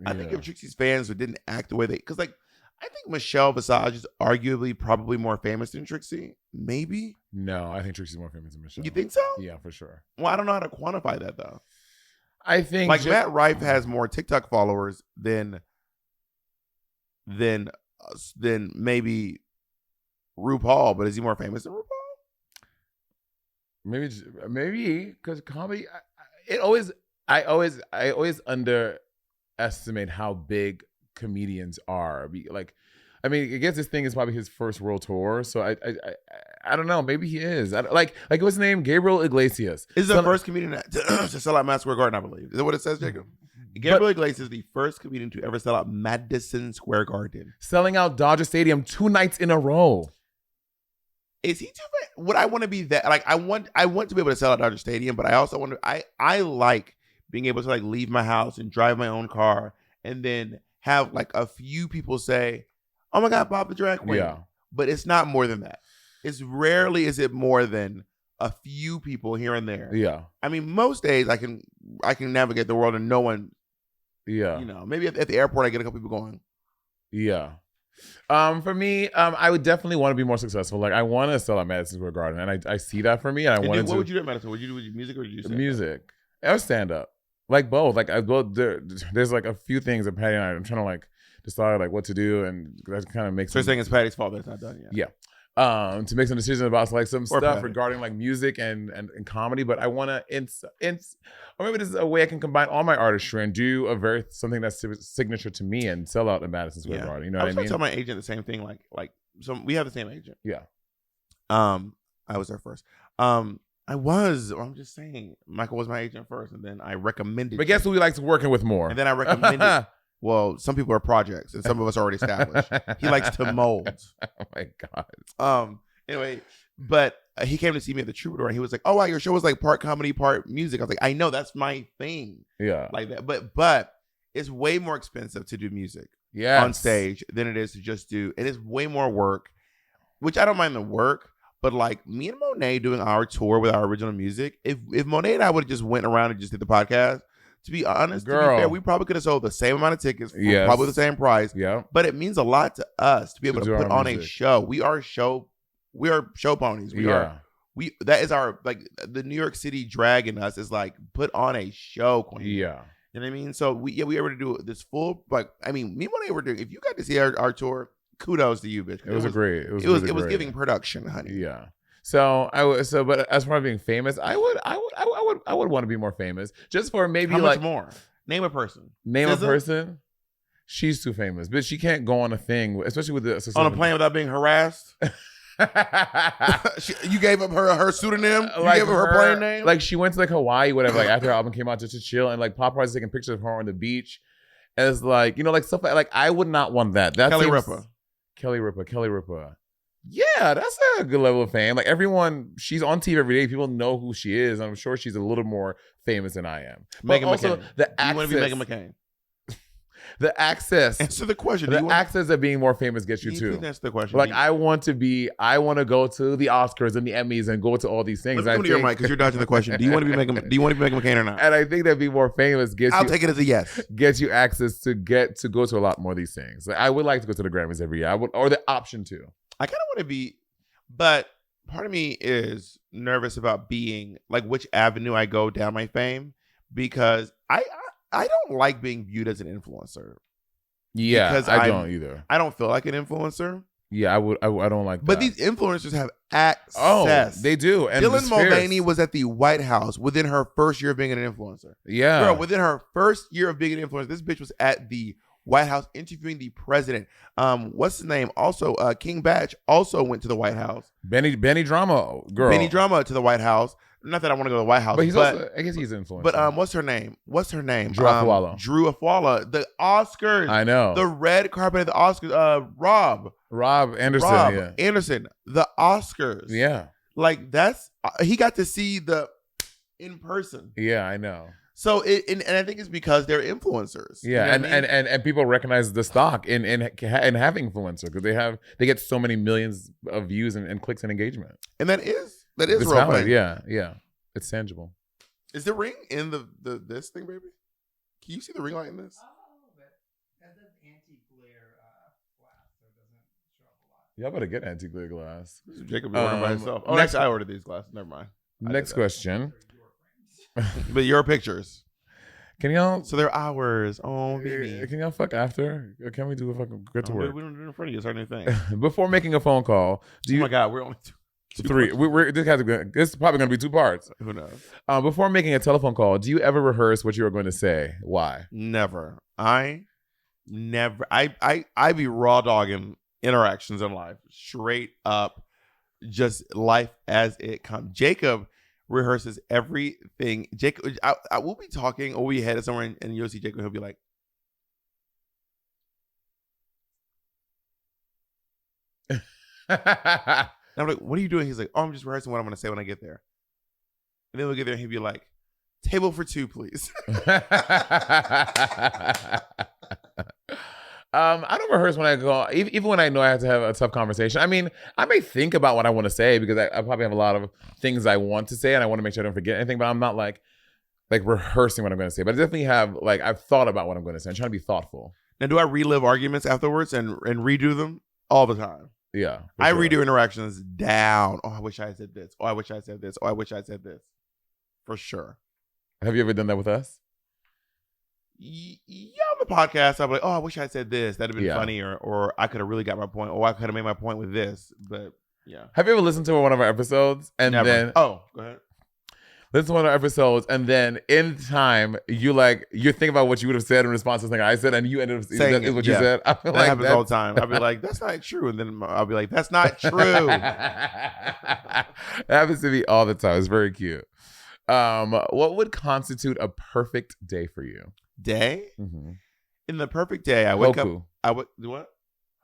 I think if Trixie's fans didn't act the way because like I think Michelle Visage is arguably probably more famous than Trixie. Maybe. No, I think Trixie's more famous than Michelle. You think so? Yeah, for sure. Well, I don't know how to quantify that though. I think like Matt Rife has more TikTok followers than maybe RuPaul, but is he more famous than RuPaul? Maybe because comedy. I always underestimate how big comedians are. Like, I mean, I guess this thing is probably his first world tour, so I don't know. Maybe he is. Like what's his name? Gabriel Iglesias is the first comedian to sell out Madison Square Garden, I believe. Is that what it says, Jacob? Gabriel Iglesias is the first comedian to ever sell out Madison Square Garden, selling out Dodger Stadium 2 nights in a row. Is he too bad? Would I want to be that? Like, I want to be able to sell out Dodger Stadium, but I also want to. I like being able to like leave my house and drive my own car, and then have like a few people say, "Oh my God, Bob the drag queen." Yeah. But it's not more than that. It's rarely is it more than a few people here and there. Yeah. I mean, most days I can navigate the world and no one. Yeah. You know, maybe at the airport I get a couple people going. Yeah. For me, I would definitely want to be more successful. Like I want to sell at Madison Square Garden, and I see that for me. And what would you do at Madison? Would you do music or would you do music? Or stand up? Like both. Like there's like a few things that Patty and I'm trying to like decide like what to do, and that kind of makes. So you're saying it's Patty's fault that it's not done yet? Yeah. To make some decisions about like some stuff Patty. regarding like music and comedy, but I want to or maybe this is a way I can combine all my artistry and do something that's signature to me and sell out at Madison Square Garden. You know what I mean? I was tell my agent the same thing. Like so we have the same agent. Yeah. I was there first. I'm just saying, Michael was my agent first, and then I recommended. But guess who we like working with more? And then I recommended. Well, some people are projects, and some of us are already established. He likes to mold. Oh my God. Anyway, but he came to see me at the Troubadour, and he was like, "Oh wow, your show was like part comedy, part music." I was like, "I know, that's my thing." Yeah. Like that, but it's way more expensive to do music Yes. on stage than it is to just do. It is way more work, which I don't mind the work. But like me and Monet doing our tour with our original music, if Monet and I would have just went around and just did the podcast, to be honest, to be fair, we probably could have sold the same amount of tickets for probably the same price. Yeah. But it means a lot to us to be able to put on a music. show. We are show ponies. That is our, like, the New York City drag in us is like, put on a show, queen. Yeah. You know what I mean? So we were able to do this full, like, I mean, me and Monet were doing, if you got to see our tour, kudos to you, bitch. It was great. It was giving production, honey. Yeah. So but as far as being famous, I would want to be more famous, just for maybe How like much more? Name a person. Name SZA? a person. She's too famous, but she can't go on a thing, especially with the On a plane without being harassed. You gave up her pseudonym. You like gave up her plane name. Like she went to like Hawaii, whatever. Like after her album came out, just to chill, and like paparazzi taking pictures of her on the beach. As like, you know, like stuff like I would not want that. That Kelly Kelly Ripa. Yeah, that's a good level of fame. Like everyone, she's on TV every day. People know who she is. I'm sure she's a little more famous than I am. But Meghan also, McCain. the access, You want to be Meghan McCain? The access. Answer the question. The access of being more famous gets you too. That's the question. Like I want to go to the Oscars and the Emmys and go to all these things. Let's come to your mic because you're dodging the question. Do you want to be Meghan McCain or not? And I think that being more famous I'll take it as a yes. Gets you access to go to a lot more of these things. Like, I would like to go to the Grammys every year. Or the option to. I kind of want to be, but part of me is nervous about being like which avenue I go down my fame, because I don't like being viewed as an influencer. Yeah, because I don't either. I don't feel like an influencer. Yeah, I don't like that. But these influencers have access. Oh, they do. And Dylan Mulvaney was at the White House within her first year of being an influencer. Yeah. Girl, within her first year of being an influencer, this bitch was at the White House interviewing the president. What's his name? Also, King Batch also went to the White House. Benny Drama, girl. Benny Drama to the White House. Not that I want to go to the White House, but he's also, I guess he's an influencer. But what's her name? Drew Afwala. The Oscars. I know. The red carpet at the Oscars. Rob Anderson. The Oscars. Yeah. Like that's he got to see the in person. Yeah, I know. So and I think it's because they're influencers. Yeah, you know and people recognize the stock in having influencer because they get so many millions of views and clicks and engagement. And that is it's real valid. fame. Yeah, it's tangible. Is the ring in the this thing, baby? Can you see the ring light in this? A little bit. That's an anti-glare glass, so it doesn't show up a lot. Y'all better get anti-glare glass. Jacob ordering by himself. Oh, next I ordered these glasses. Never mind. Next question. But your pictures. Can y'all? So they're ours. Oh, baby. Can y'all fuck after? Or can we do a fucking get to work? We don't do it in front of you. It's our new thing. Before making a phone call, oh my God, we're only three. This is probably going to be 2 parts. Who knows? Before making a telephone call, do you ever rehearse what you are going to say? Why? Never. I be raw dogging interactions in life, straight up, just life as it comes. Jacob rehearses everything. Jacob, I will be talking, or we headed somewhere, and you'll see Jacob. He'll be like, and I'm like, what are you doing? He's like, oh, I'm just rehearsing what I'm going to say when I get there. And then we'll get there and he'll be like, table for 2, please. I don't rehearse when I go, even when I know I have to have a tough conversation. I mean, I may think about what I want to say because I probably have a lot of things I want to say and I want to make sure I don't forget anything, but I'm not like rehearsing what I'm going to say. But I definitely have, I've thought about what I'm going to say. I'm trying to be thoughtful. Now, do I relive arguments afterwards and redo them? All the time. Yeah. I redo interactions down. Oh, I wish I had said this. Oh, I wish I said this. Oh, I wish I said this. For sure. Have you ever done that with us? Yeah, on the podcast, I'll be like, oh, I wish I had said this. That'd have been funny, or I could have really got my point, or I could have made my point with this. But yeah. Have you ever listened to one of our episodes and Never. then go ahead. Listen to one of our episodes and then in time you think about what you would have said in response to something I said and you ended up saying that is what you said. I feel that happens all the time. I'll be like, that's not true, and then I'll be like, that's not true. It happens to me all the time. It's very cute. What would constitute a perfect day for you? Day? Mm-hmm. In the perfect day, I wake up. Hoku. I would do what?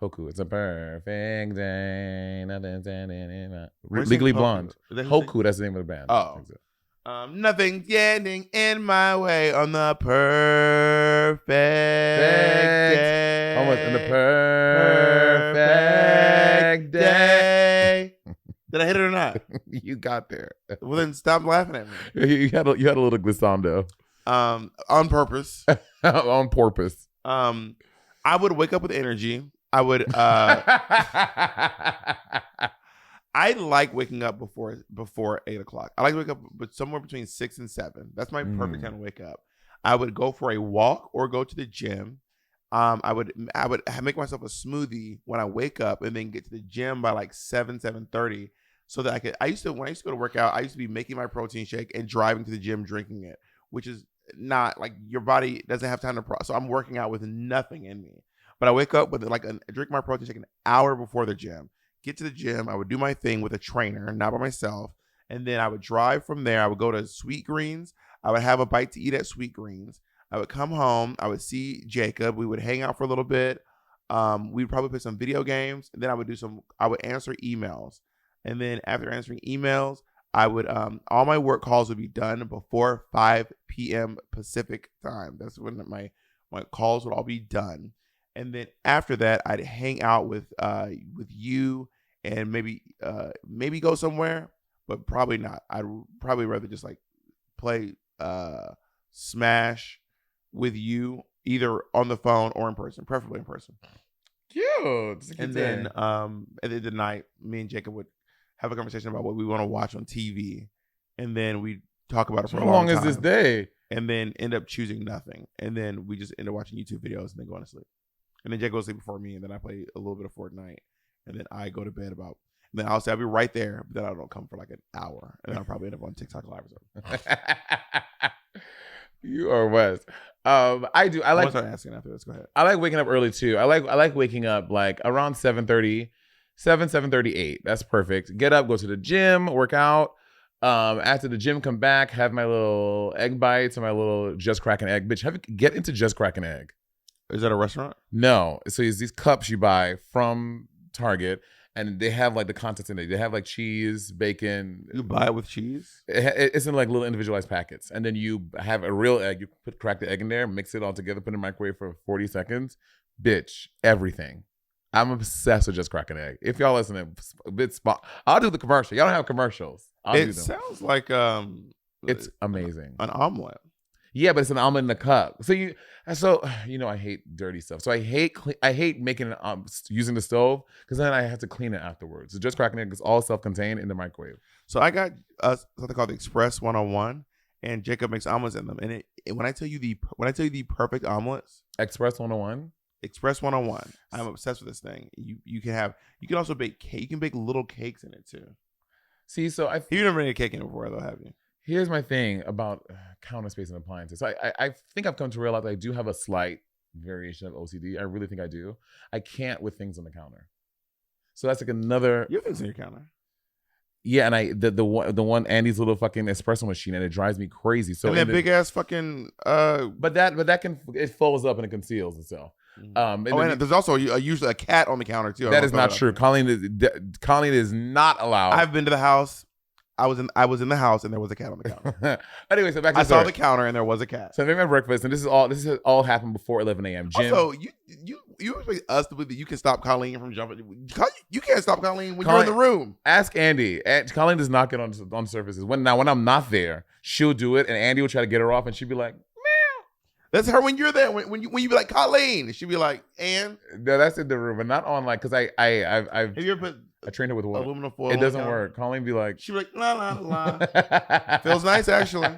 Hoku, it's a perfect day. Nothing's standing in my... Where's Legally Hoku? Blonde. Is that who sings- Hoku, that's the name of the band. Oh. Nothing's getting in my way on the perfect day. Almost in the perfect day. Did I hit it or not? You got there. Well, then stop laughing at me. You had a little glissando. On purpose. On purpose. I would wake up with energy. I would. I like waking up before 8:00. I like to wake up but somewhere between 6 and 7. That's my perfect time to wake up. I would go for a walk or go to the gym. I would make myself a smoothie when I wake up and then get to the gym by like 7:30, so that I could. When I used to go to work out, I used to be making my protein shake and driving to the gym drinking it, which is not like your body doesn't have time to process. So I'm working out with nothing in me. But I wake up with drink my protein shake an hour before the gym. Get to the gym. I would do my thing with a trainer, not by myself. And then I would drive from there. I would go to Sweet Greens. I would have a bite to eat at Sweet Greens. I would come home. I would see Jacob. We would hang out for a little bit. We'd probably play some video games. And then I would answer emails. And then after answering emails, I would, all my work calls would be done before 5 p.m. Pacific time. That's when my calls would all be done. And then after that, I'd hang out with you and maybe go somewhere, but probably not. I'd probably rather just like play Smash with you, either on the phone or in person, preferably in person. Cute. And then at the end of the night, me and Jacob would have a conversation about what we want to watch on TV, and then we talk about it for a long time. How long is this day? And then end up choosing nothing, and then we just end up watching YouTube videos and then going to sleep. And then Jake goes to sleep before me, and then I play a little bit of Fortnite, and then I go to bed and then I'll say I'll be right there, but then I don't come for like an hour, and then I'll probably end up on TikTok Live or something. You are West. I like. I'll start asking after this. Go ahead. I like waking up early too. I like waking up like around 7:30, 7:38. That's perfect. Get up, go to the gym, work out. After the gym, come back, have my little egg bites and my little Just Crack an Egg. Bitch, get into Just Crack an Egg. Is that a restaurant? No. So it's these cups you buy from Target, and they have like the contents in it. They have like cheese, bacon. You buy it with cheese? It's in like little individualized packets. And then you have a real egg. You crack the egg in there, mix it all together, put it in the microwave for 40 seconds. Bitch, everything. I'm obsessed with Just Crack an Egg. If y'all listening, I'll do the commercial. Y'all don't have commercials. I'll do them. It sounds like it's amazing. An omelet. Yeah, but it's an omelet in a cup. So I hate dirty stuff. So I hate making it using the stove, because then I have to clean it afterwards. So Just Crack an Egg is all self-contained in the microwave. So I got something called the Express 101, and Jacob makes omelets in them. And when I tell you the perfect omelets, Express 101. Express 101. I'm obsessed with this thing. You can also bake cake. You can bake little cakes in it too. See, so you've never made a cake in it before, though, have you? Here's my thing about counter space and appliances. So I think I've come to realize I do have a slight variation of OCD. I really think I do. I can't with things on the counter. So that's like another. You have things on your counter. Yeah, and the one Andy's little fucking espresso machine, and it drives me crazy. So and that big ass fucking. But that it folds up and it conceals itself. And there's also usually a cat on the counter too. That is not true. Colleen is not allowed. I've been to the house. I was in the house and there was a cat on the counter. Anyway, so back to I saw the counter and there was a cat. So I made my breakfast, and this has all happened before 11 a.m. Jim, also, you expect us to believe that you can stop Colleen from jumping? You can't stop Colleen when you're in the room. Ask Andy. Colleen does not get on surfaces. When I'm not there, she'll do it, and Andy will try to get her off, and she'll be like, meow. That's her when you're there. When you be like, Colleen, she'll be like, and no, that's in the room, but not on like, because I've have you ever put I trained her with what? aluminum foil? It doesn't work. Colleen be like, she be like, la la la. Feels nice actually.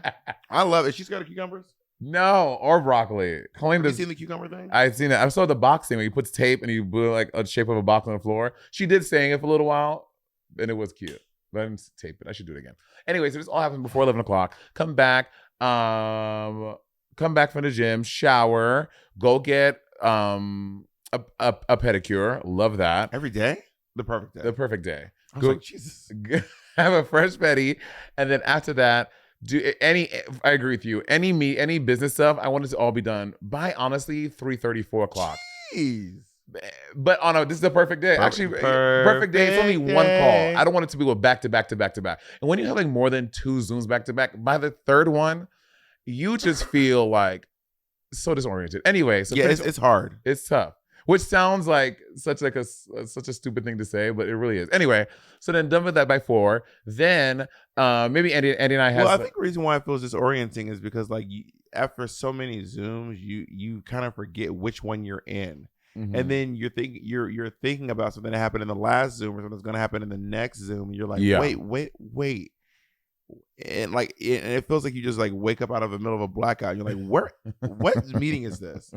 I love it. She's got cucumbers. No, or broccoli. Colleen Have you does. seen the cucumber thing? I've seen it. I saw the box thing where you put tape and you put like a shape of a box on the floor. She did saying it for a little while, and it was cute. But I didn't tape it. I should do it again. Anyway, so this all happened before 11 o'clock. Come back from the gym, shower, go get a pedicure. Love that. Every day? The perfect day. The perfect day. I was like, Jesus. Have a fresh pedi, and then after that, I agree with you. Any business stuff, I want it to all be done by honestly 3:30, 4 o'clock. Jeez. But this is a perfect day. Actually, perfect day. It's only one call. I don't want it to be back to back to back to back. And when you have like more than 2 Zooms back to back, by the third one, you just feel like so disoriented. Anyway, so yeah, it's hard. It's tough. Which sounds like such a stupid thing to say, but it really is. Anyway, so then done with that by 4. Then maybe Andy and I have. Well, I think the reason why it feels disorienting is because like after so many Zooms, you kind of forget which one you're in. Mm-hmm. And then you're thinking about something that happened in the last Zoom or something that's going to happen in the next Zoom. And you're like, wait. And like, and it feels like you just like wake up out of the middle of a blackout. You're like, what meeting is this?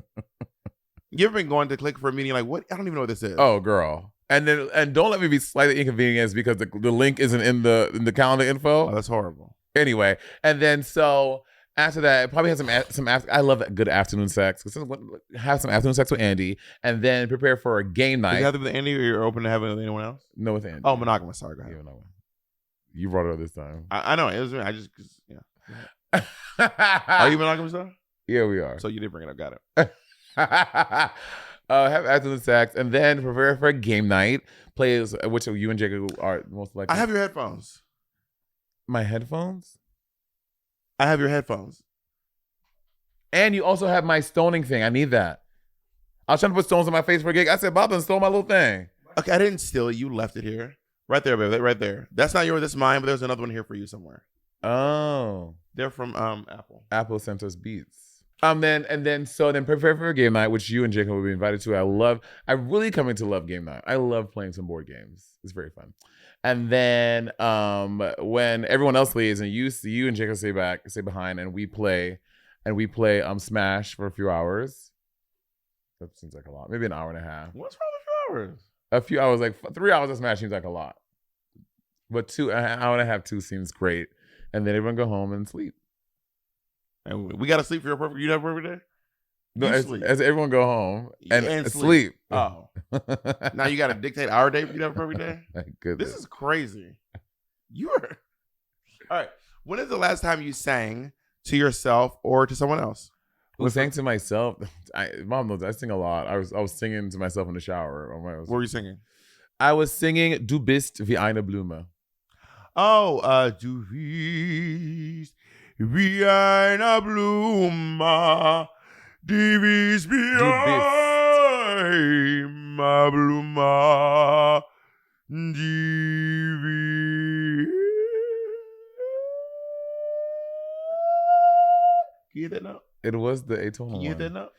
You ever been going to click for a meeting like, what? I don't even know what this is. Oh, girl. And don't let me be slightly inconvenienced because the link isn't in the calendar info. Oh, that's horrible. Anyway, and then so after that, probably have some I love good afternoon sex. Have some afternoon sex with Andy, and then prepare for a game night. Does it have to be with Andy, or you're open to having it with anyone else? No, with Andy. Oh, monogamous. Sorry, go ahead. Yeah, no. You brought it up this time. I know it was me. Are you monogamous though? Yeah, we are. So you did bring it up. Got it. Have afternoon sex, and then prepare for a game night. Plays which you and Jacob are most likely. I have your headphones. My headphones? I have your headphones. And you also have my stoning thing. I need that. I was trying to put stones on my face for a gig. I said, Bob done stole my little thing. Okay, I didn't steal it. You left it here. Right there, baby. Right there. That's not yours. That's mine, but there's another one here for you somewhere. Oh. They're from Apple. Apple sent us beats. Then prepare for a game night, which you and Jacob will be invited to. I'm really coming to love game night. I love playing some board games. It's very fun. And then when everyone else leaves and you and Jacob stay behind, and we play Smash for a few hours. That seems like a lot. Maybe an hour and a half. What's wrong with 2 hours? A few hours, like 3 hours of Smash seems like a lot. But an hour and a half, 2 seems great. And then everyone go home and sleep. And we got to sleep for your perfect. You have a perfect day? No, as everyone go home and sleep. Oh. Now you got to dictate our day for you to have a perfect day? Goodness. This is crazy. You are. All right. When is the last time you sang to yourself or to someone else? I was saying to myself, Mom knows I sing a lot. I was singing to myself in the shower. What were you singing? I was singing Du bist wie eine Blume. Oh, du bist wie eine Blume, die bist wie eine Blume, die wie... Can you hear that now? It was the atonal one. Can you hear that now?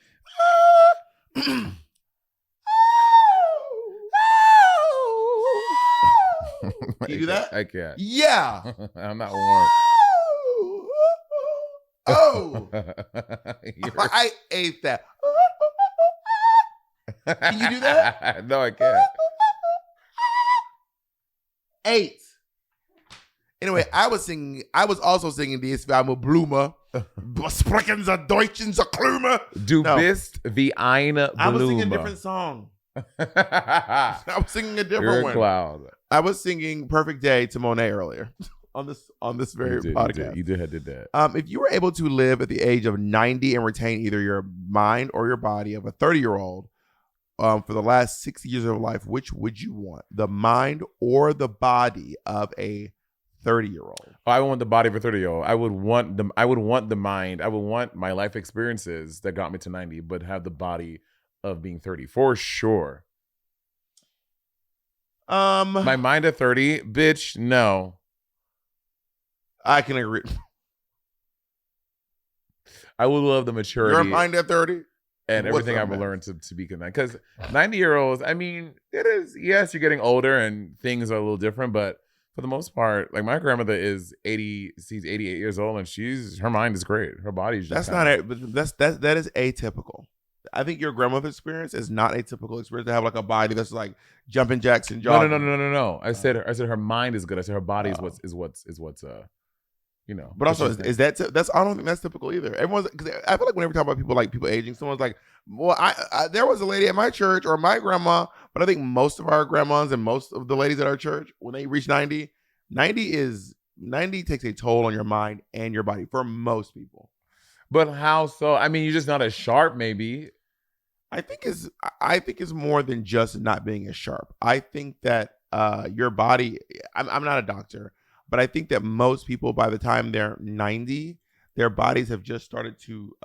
Can you do that? I can't. Yeah. I'm not warm. Oh. I ate that. Can you do that? No, I can't. 8. Anyway, I was also singing Die ist wie eine Blume. Sprechen Sie Deutsch in der Klume. Du bist wie eine Blume. I was singing a different song. I was singing a different one. Cloud. I was singing Perfect Day to Monet earlier on this very podcast. You did that. If you were able to live at the age of 90 and retain either your mind or your body of a 30-year-old for the last 60 years of life, which would you want? The mind or the body of a 30-year-old? I would want the body of a 30-year-old. I would want the mind. I would want my life experiences that got me to 90, but have the body of being 30 for sure. My mind at 30, bitch, no. I can agree. I would love the maturity. Your mind at 30? And everything I've learned to be connected. Because 90-year-olds, I mean, it is, yes, you're getting older and things are a little different, but for the most part, like my grandmother is 80, she's 88 years old, and her mind is great. Her body's just that is atypical. I think your grandmother's experience is not a typical experience to have like a body that's like jumping jacks and jogging. No. I said her mind is good. I said her body is what's you know. But also, is that that's I don't think that's typical either. Everyone's because I feel like whenever we talk about people aging, someone's like, well, I there was a lady at my church or my grandma, but I think most of our grandmas and most of the ladies at our church when they reach 90 takes a toll on your mind and your body for most people. But how so? I mean, you're just not as sharp, maybe. I think it's more than just not being as sharp. I think that your body. I'm not a doctor, but I think that most people by the time they're 90, their bodies have just started to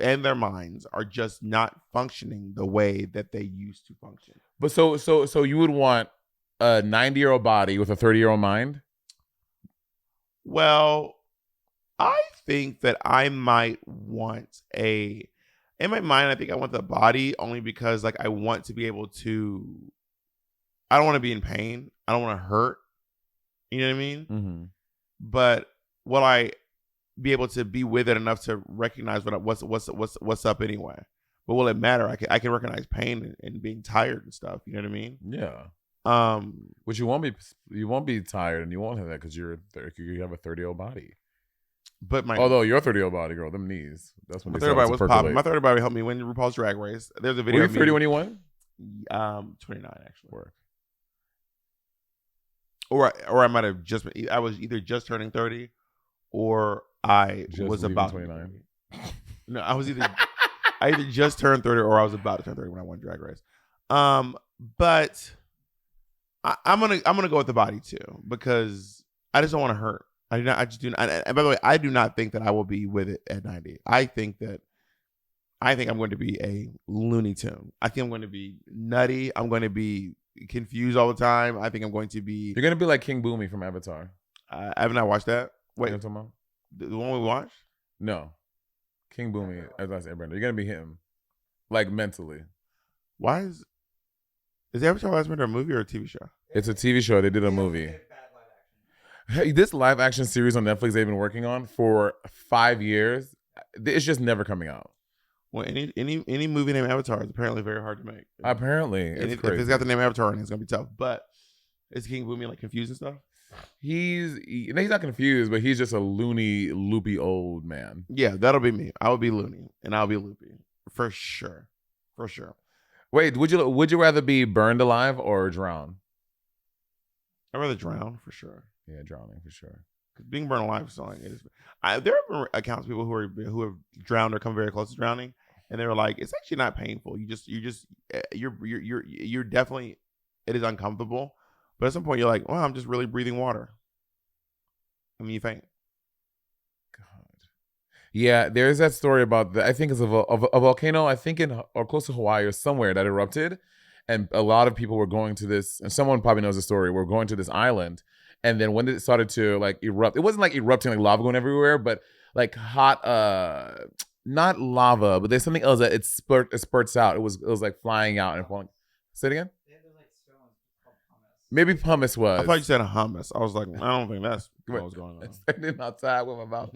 and their minds are just not functioning the way that they used to function. But so you would want a 90-year-old body with a 30-year-old mind? Well, I think that I might want in my mind, I think I want the body only because like I want to be able to, I don't want to be in pain. I don't want to hurt. You know what I mean? Mm-hmm. But will I be able to be with it enough to recognize what's up anyway? But will it matter? I can recognize pain and being tired and stuff. You know what I mean? Yeah. Which you won't be tired and you won't have that because you have a 30-year-old body. But although your 30-year-old body, girl, them knees. That's when my they 30 started body to was popping. percolate. My 30 body helped me win RuPaul's Drag Race. There's a video. Were you 30 when you won? 29 actually. Work. Or I might have just been, I was either just turning 30 or I Just was leaving about 29. No, I either just turned 30 or I was about to turn 30 when I won Drag Race. But I'm gonna go with the body too because I just don't want to hurt. And by the way, I do not think that I will be with it at 90. I think I'm going to be a Looney Tune. I think I'm going to be nutty. I'm going to be confused all the time. I think I'm going to be. You're gonna be like King Boomy from Avatar. I have not watched that. Wait, You know what I'm talking about? the one we watched? No, King Boomy. As I said, Brenda, you're gonna be him, like mentally. Why is Avatar Last Airbender a movie or a TV show? It's a TV show. They did a movie. Hey, this live action series on Netflix they've been working on for 5 years. It's just never coming out. Well, any movie named Avatar is apparently very hard to make. Apparently, And it's if crazy. it's got the name Avatar in it, it's gonna be tough. But is King Boomy like confused and stuff? He's not confused, but he's just a loopy old man. Yeah, that'll be me. I will be loony and I'll be loopy for sure, for sure. Wait, would you rather be burned alive or drown? I'd rather drown for sure. Yeah, drowning for sure. Because being burned alive is something. There have been accounts of people who have drowned or come very close to drowning, and they were like, it's actually not painful. You're definitely, it is uncomfortable, but at some point you're like, well, I'm just really breathing water. I mean, you faint. God. Yeah, there's that story about I think it's a volcano. I think in or close to Hawaii or somewhere that erupted, and a lot of people were going to this. And someone probably knows the story. We're going to this island. And then when it started to like erupt, it wasn't like erupting like lava going everywhere, but like hot, not lava, but there's something else that it spurts out. It was like flying out and falling. Say it again. There's like stones called pumice. Maybe pumice was. I thought you said a hummus. I was like, I don't think that's what was going on. Standing outside with my mouth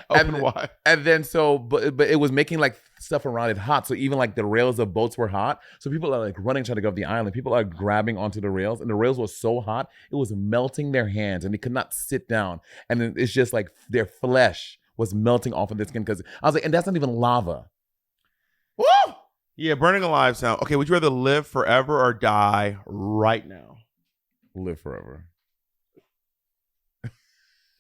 Open wide. And then but it was making like stuff around it hot. So even like the rails of boats were hot. So people are like running trying to go off the island. People are grabbing onto the rails, and the rails were so hot it was melting their hands, and they could not sit down. And then it's just like their flesh was melting off of their skin because I was like, and that's not even lava. Woo! Yeah, burning alive sound. Okay, would you rather live forever or die right now? Live forever. Are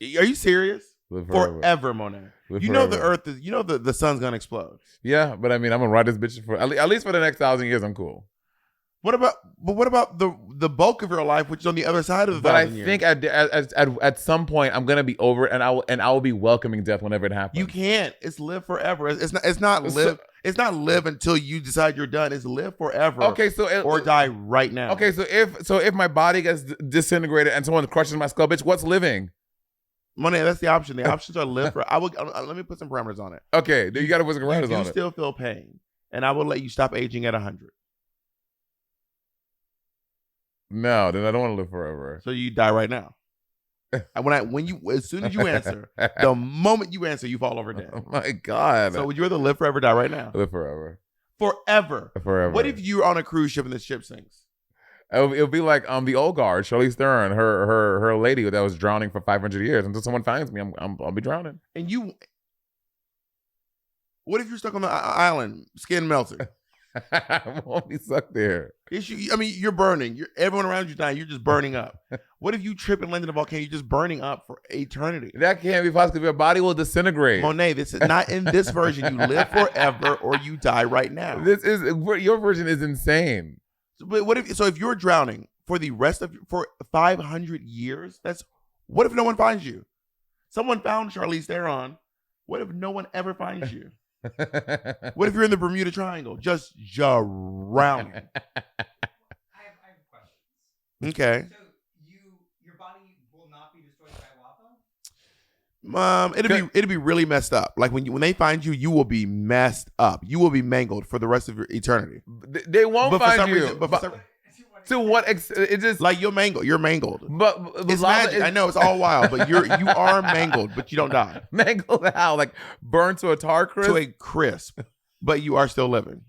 you serious? Live forever. Forever, Monet. Live You know forever. the earth is. You know the sun's gonna explode. Yeah, but I mean, I'm gonna ride this bitch for at least for the next 1,000 years. I'm cool. What about the bulk of your life, which is on the other side of the But I 1,000 years? think at some point I'm gonna be over it, and I will be welcoming death whenever it happens. you can't. It's live forever. It's not live. It's not live until you decide you're done. It's live forever. Okay, so or die right now. Okay, so if my body gets disintegrated and someone crushes my skull, bitch, what's living? Monet, that's the option. The options are live for. Let me put some parameters on it. Okay, you got to put some You parameters do on it. still feel pain, and I will let you stop aging at 100. No, then I don't want to live forever. So you die right now. And as soon as you answer, the moment you answer, you fall over dead. Oh my God. So would you rather live forever, or die right now? Live forever. Forever. Forever. What if you're on a cruise ship and the ship sinks? It'll be like the old guard, Charlize Theron, her lady that was drowning for 500 years until someone finds me. I'll be drowning. And what if you're stuck on the island, skin melted? I won't be stuck there. I mean, you're burning. Everyone around you dying. You're just burning up. What if you trip and land in a volcano? You're just burning up for eternity. That can't be possible. Your body will disintegrate. Monet, this is not in this version. You live forever or you die right now. Your version is insane. But if you're drowning for the rest of for 500 years, what if no one finds you? Someone found Charlize Theron. What if no one ever finds you? What if you're in the Bermuda Triangle, just drowning? I have questions. Okay. So your body will not be destroyed by lava? It'll be really messed up. Like when they find you, you will be messed up. You will be mangled for the rest of your eternity. They won't find you. To what extent? It just like you're mangled. But it's magic. I know it's all wild, but you are mangled, but you don't die. Mangled how? Like burned to a tar crisp? To a crisp, but you are still living.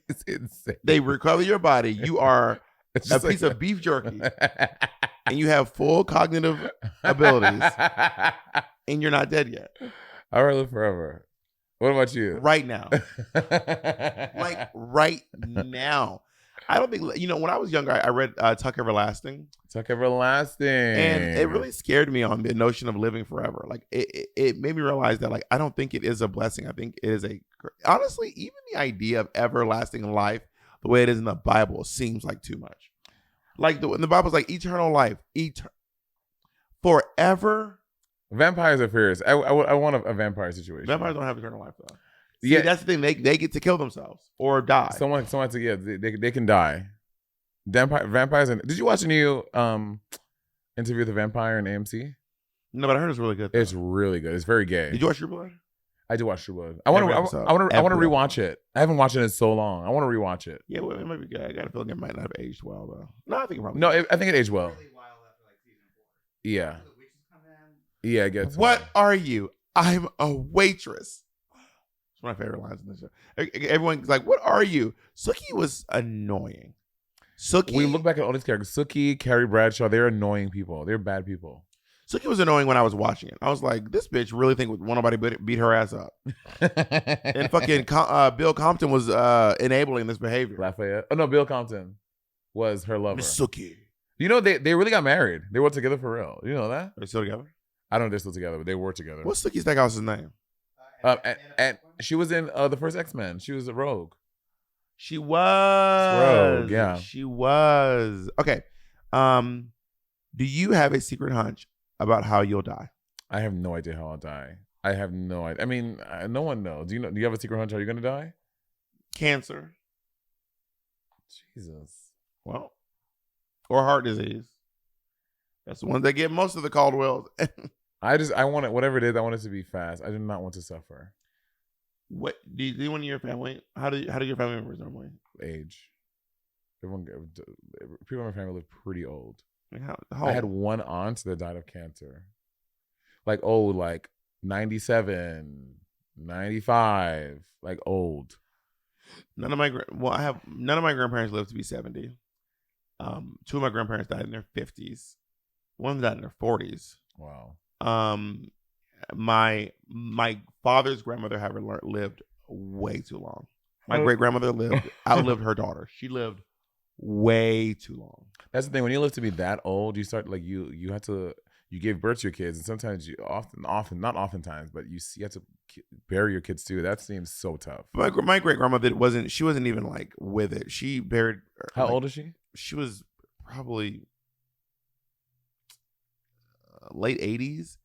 It's insane. They recover your body. You are It's a just piece like- of beef jerky, and you have full cognitive abilities, and you're not dead yet. I will live forever. What about you? Right now, like right now. I don't think when I was younger, I read Tuck Everlasting. Tuck Everlasting. And it really scared me on the notion of living forever. Like it made me realize that like I don't think it is a blessing. I think it is honestly, even the idea of everlasting life, the way it is in the Bible, seems like too much. Like the Bible's like eternal life, forever. Vampires are fierce. I want a vampire situation. Vampires don't have eternal life though. See, Yeah. that's the thing. They get to kill themselves or die. Someone they can die. Vampires. Did you watch a new Interview with the Vampire in AMC? No, but I heard it's really good. Though. It's really good. It's very gay. Did you watch True Blood? I did watch True Blood. I want to rewatch it. I haven't watched it in so long. I want to rewatch it. Yeah, well, it might be good. I got a feeling it might not have aged well though. No, I think it probably. No, I think it aged well. Really wild after like season 4. Yeah. The witches come in. Yeah, it gets What are you? I'm a waitress. It's one of my favorite lines in the show. Everyone's like, "What are you?" Sookie was annoying. Sookie. We look back at all these characters. Sookie, Carrie Bradshaw, they're annoying people. They're bad people. Sookie was annoying when I was watching it. I was like, "This bitch really think won't nobody beat her ass up." And fucking Bill Compton was enabling this behavior. Lafayette. Oh no, Bill Compton was her lover. Miss Sookie. You know they really got married. They were together for real. You know that? Are they still together? I don't know if they're still together, but they were together. What's Sookie's Steakhouse's name? And she was in the first X-Men. She was a rogue. She was. Rogue, yeah. She was. Okay. Do you have a secret hunch about how you'll die? I have no idea how I'll die. I have no idea. I mean, no one knows. Do you have a secret hunch how you're gonna die? Cancer. Jesus. Well, or heart disease. That's the ones that get most of the Caldwells. I want it, whatever it is, I want it to be fast. I do not want to suffer. What do you want in your family? How do your family members normally? Age. People in my family live pretty old. Like how I had one aunt that died of cancer. Like old, like 97, 95, like old. none of my grandparents lived to be 70. Two of my grandparents died in their 50s. One died in their 40s. Wow. My father's grandmother, however, lived way too long. My great grandmother outlived her daughter. She lived way too long. That's the thing. When you live to be that old, you start like you give birth to your kids, and sometimes you often not oftentimes, but you have to bury your kids too. That seems so tough. My great grandmother wasn't even like with it. She buried. How like, old is she? She was probably late 80s,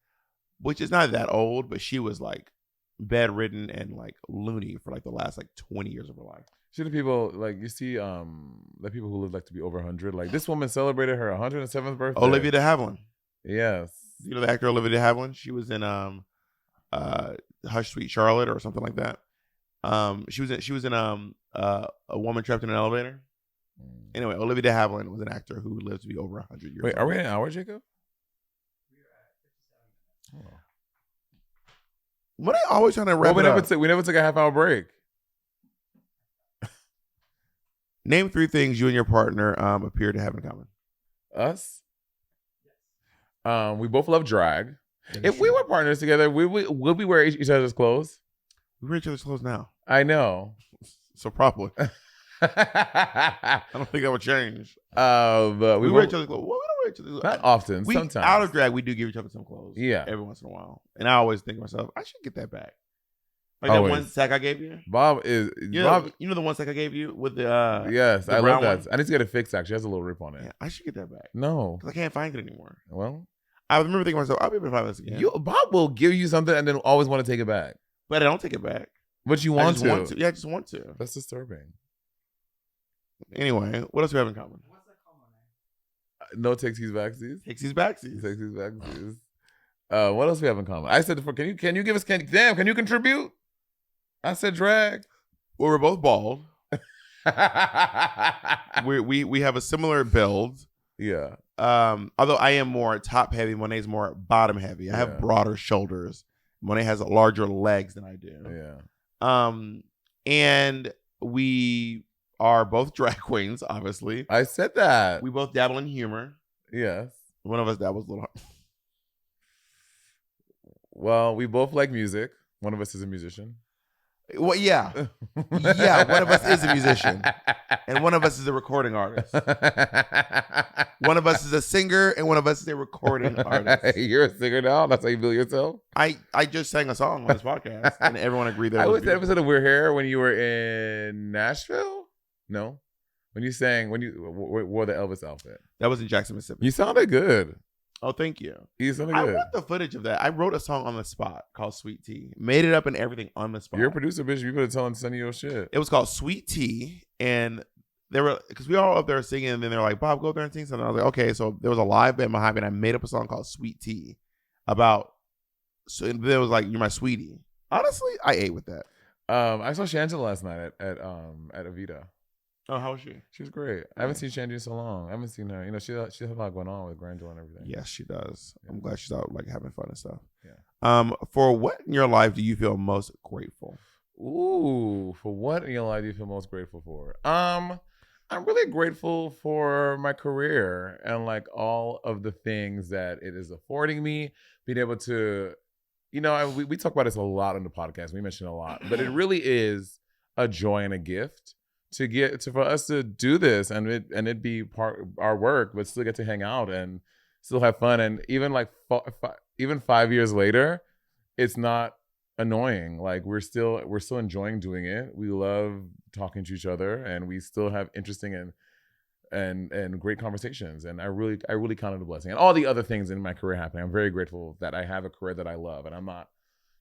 which is not that old, but she was like bedridden and like loony for like the last like 20 years of her life. See the people like you see the people who live like to be over 100. Like this woman celebrated her 107th birthday. Olivia de Havilland. Yes. You know the actor Olivia de Havilland? She was in Hush Sweet Charlotte or something like that. She was in A Woman Trapped in an Elevator. Anyway, Olivia de Havilland was an actor who lived to be over 100 years Wait, old. are we in an hour, Jacob? Oh. What are they always trying to wrap Well, it up? we never took a half-hour break. Name 3 things you and your partner appear to have in common. Us? We both love drag. If we were partners together, would we wear each other's clothes? We wear each other's clothes now. I know. So probably. I don't think that would change. But we wear each other's clothes. Well, we don't wear each other's clothes. not often. Sometimes out of drag, we do give each other some clothes. Yeah. Every once in a while. And I always think to myself, I should get that back. Like that one sack I gave you. Bob is you know the one sack I gave you with the yes, the I love that. one? I need to get a fixed. Actually, it has a little rip on it. Yeah, I should get that back No, because I can't find it anymore. well, I remember thinking to myself, I'll be able to find this again. Bob will give you something and then always want to take it back. But I don't take it back. But you I want just to. want to. Yeah, I just want to. That's disturbing. Anyway, what else do we have in common? What's that called, Monet? No takesies, backsies. Takesies, backsies. Takesies, backsies. What else do we have in common? I said, can you give us? Can you contribute? I said drag. Well, we're both bald. we have a similar build. Yeah. Although I am more top heavy, Monet's more bottom heavy. I have broader shoulders. Monet has larger legs than I do. Yeah. And we are both drag queens, obviously. I said that. We both dabble in humor. Yes. One of us dabbles a little. Well, we both like music. One of us is a musician. Well, yeah. Yeah, one of us is a musician. And one of us is a recording artist. One of us is a singer and one of us is a recording artist. You're a singer now? That's how you bill yourself? I just sang a song on this podcast and everyone agreed that I it was was the episode of We're Here when you were in Nashville? No. When you wore the Elvis outfit. That was in Jackson, Mississippi. You sounded good. Oh, thank you. You sounded I good. want the footage of that. I wrote a song on the spot called Sweet Tea. Made it up and everything on the spot. You're a producer, bitch. You could have send your shit. It was called Sweet Tea. And they were, because we all up there singing, and then they're like, Bob, go up there and sing something. I was like, okay. So there was a live band behind me, and I made up a song called Sweet Tea about, so there was like, you're my sweetie. Honestly, I ate with that. I saw Shangela last night at Avita. Oh, how was she? She was great. I haven't seen Shandy in so long. I haven't seen her. You know, she has a lot going on with grandeur and everything. Yes, she does. Yeah. I'm glad she's out like having fun and stuff. Yeah. For what in your life do you feel most grateful? Ooh, for what in your life do you feel most grateful for? I'm really grateful for my career and like all of the things that it is affording me, being able to, you know, we talk about this a lot on the podcast. We mention it a lot, but it really is a joy and a gift for us to do this and it be part of our work, but still get to hang out and still have fun. And even like even 5 years later, it's not annoying. Like we're still enjoying doing it. We love talking to each other, and we still have interesting and great conversations. And I really count it a blessing. And all the other things in my career happening, I'm very grateful that I have a career that I love, and I'm not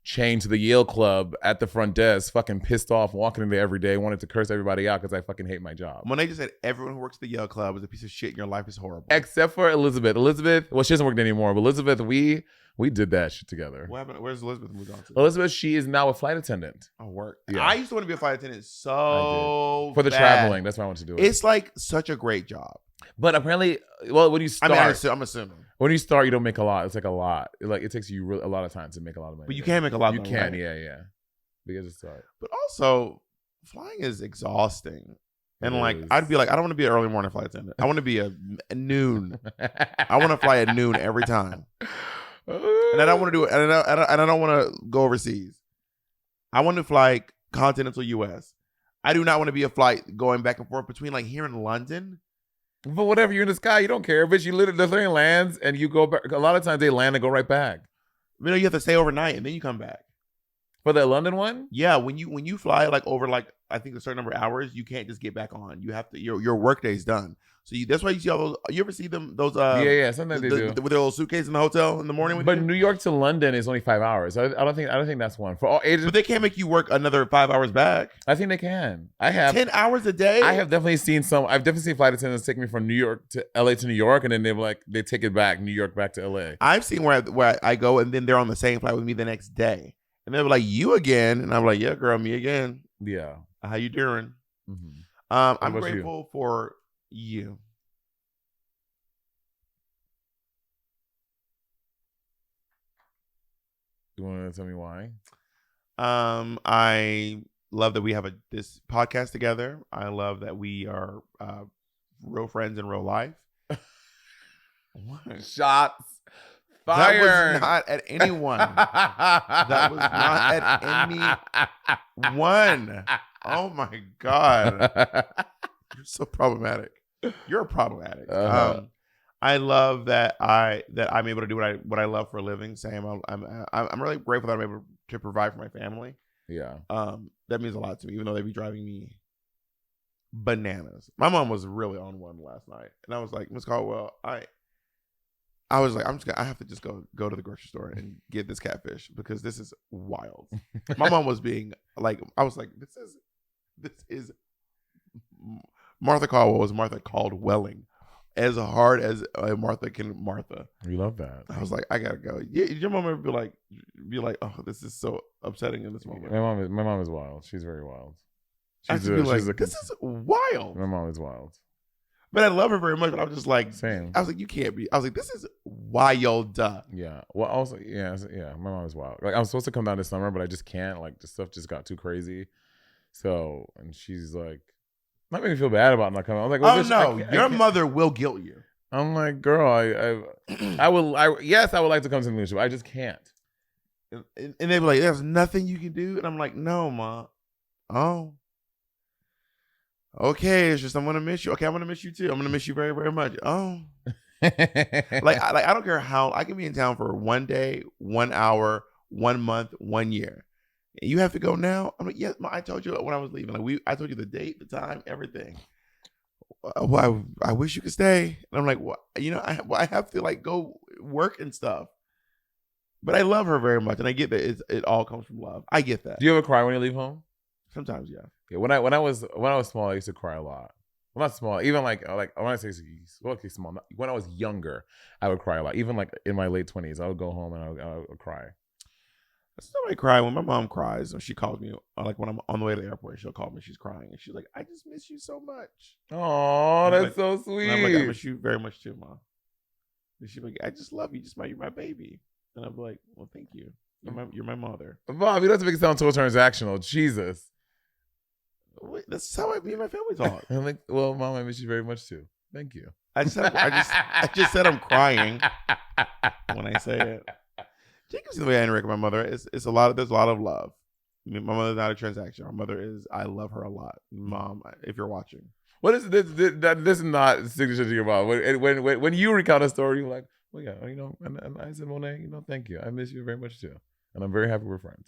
chained to the Yale Club at the front desk, fucking pissed off, walking in there every day, wanted to curse everybody out because I fucking hate my job. Monet just said everyone who works at the Yale Club is a piece of shit and your life is horrible. Except for Elizabeth. Well, she doesn't work there anymore, but Elizabeth, we did that shit together. What happened? Where's Elizabeth moved on to? Elizabeth, she is now a flight attendant. Oh, work. Yeah. I used to want to be a flight attendant For the bad. traveling. That's why I want to do it. It's like such a great job. But apparently, well, when you start, I'm assuming. when you start, you don't make a lot. It's like a lot. It takes you a lot of time to make a lot of money. But you can make a lot of You money, can, right? yeah. Because it's start. But also, flying is exhausting. And It like, is. I'd be like, I don't want to be an early morning flight attendant. I want to be a noon. I want to fly at noon every time. And I don't want to do it. And I don't want to go overseas. I want to fly continental U.S. I do not want to be a flight going back and forth between like here in London. But whatever, you're in the sky, you don't care. Bitch, the plane lands and you go back. A lot of times they land and go right back. You know, you have to stay overnight and then you come back. For the London one? Yeah, when you fly like over like I think a certain number of hours, you can't just get back on. You have to your work day's done. So that's why you see all those. You ever see those? Yeah. Sometimes they do. With their little suitcase in the hotel in the morning. With But you? New York to London is only 5 hours. I don't think that's one for all ages. But they can't make you work another 5 hours back. I think they can. I have 10 hours a day. I have definitely seen some. I've definitely seen flight attendants take me from New York to LA to New York, and then they take it back New York back to LA. I've seen where I go and then they're on the same flight with me the next day, and they're like, "You again?" And I'm like, "Yeah, girl, me again. Yeah. How you doing?" Mm-hmm. I'm about grateful for you. You want to tell me why? I love that we have this podcast together. I love that we are real friends in real life. What? Shots That fired. was not at anyone. That was not at anyone. Oh my God. You're so problematic. You're a problematic. I love that I'm able to do what I love for a living. Sam, I'm really grateful that I'm able to provide for my family. Yeah. That means a lot to me, even though they be driving me bananas. My mom was really on one last night, and I was like, Miss Caldwell, I was like, I have to just go to the grocery store and get this catfish because this is wild. My mom was being like, I was like, this is Martha Caldwell was Martha Caldwelling, as hard as Martha can Martha. We love that. I was like, I gotta go. Yeah, your mom ever be like, oh, this is so upsetting in this moment. My mom is wild. She's very wild. This is wild. My mom is wild. But I love her very much. But I was just like, same. I was like, you can't be. I was like, this is wild. Yeah. Well, also, yeah. My mom is wild. Like, I was supposed to come down this summer, but I just can't. Like, the stuff just got too crazy. So, and she's like, not making me feel bad about not coming. I was like, well, oh no, your mother will guilt you. I'm like, girl, I would like to come to the movie show. I just can't. And they be like, there's nothing you can do, and I'm like, no, Ma. Oh. Okay, it's just I'm gonna miss you. Okay, I'm gonna miss you too. I'm gonna miss you very, very much. Oh, like I don't care how I can be in town for 1 day, 1 hour, 1 month, 1 year. You have to go now. I'm like, yes, Ma, I told you when I was leaving. Like I told you the date, the time, everything. Well, I wish you could stay. And I'm like, well, I have to like go work and stuff. But I love her very much, and I get that it all comes from love. I get that. Do you ever cry when you leave home? Sometimes, yeah. Yeah, when I was small, I used to cry a lot. Well, not small, even like when I say small, when I was younger, I would cry a lot. Even like in my late 20s, I would go home and I would cry. Somebody cry when my mom cries, and she calls me like when I'm on the way to the airport. She'll call me. She's crying, and she's like, "I just miss you so much." Oh, that's so sweet. And I'm like, "I miss you very much too, Mom." And she's like, "I just love you. You're my baby." And I'm like, "Well, thank you. You're my mother." Bob, you don't have to make it sound so transactional. Jesus. Wait, that's how me and my family talk. I'm like, well, Mom, I miss you very much too. Thank you. I just said I'm crying when I say it. Jacob's the way I interact with my mother. There's a lot of love. I mean, my mother's not a transaction. My mother is. I love her a lot. Mom, if you're watching, what is this? This is not signature to your mom. When you recount a story, you're like, well, yeah, and I said, Monet, thank you. I miss you very much too, and I'm very happy we're friends.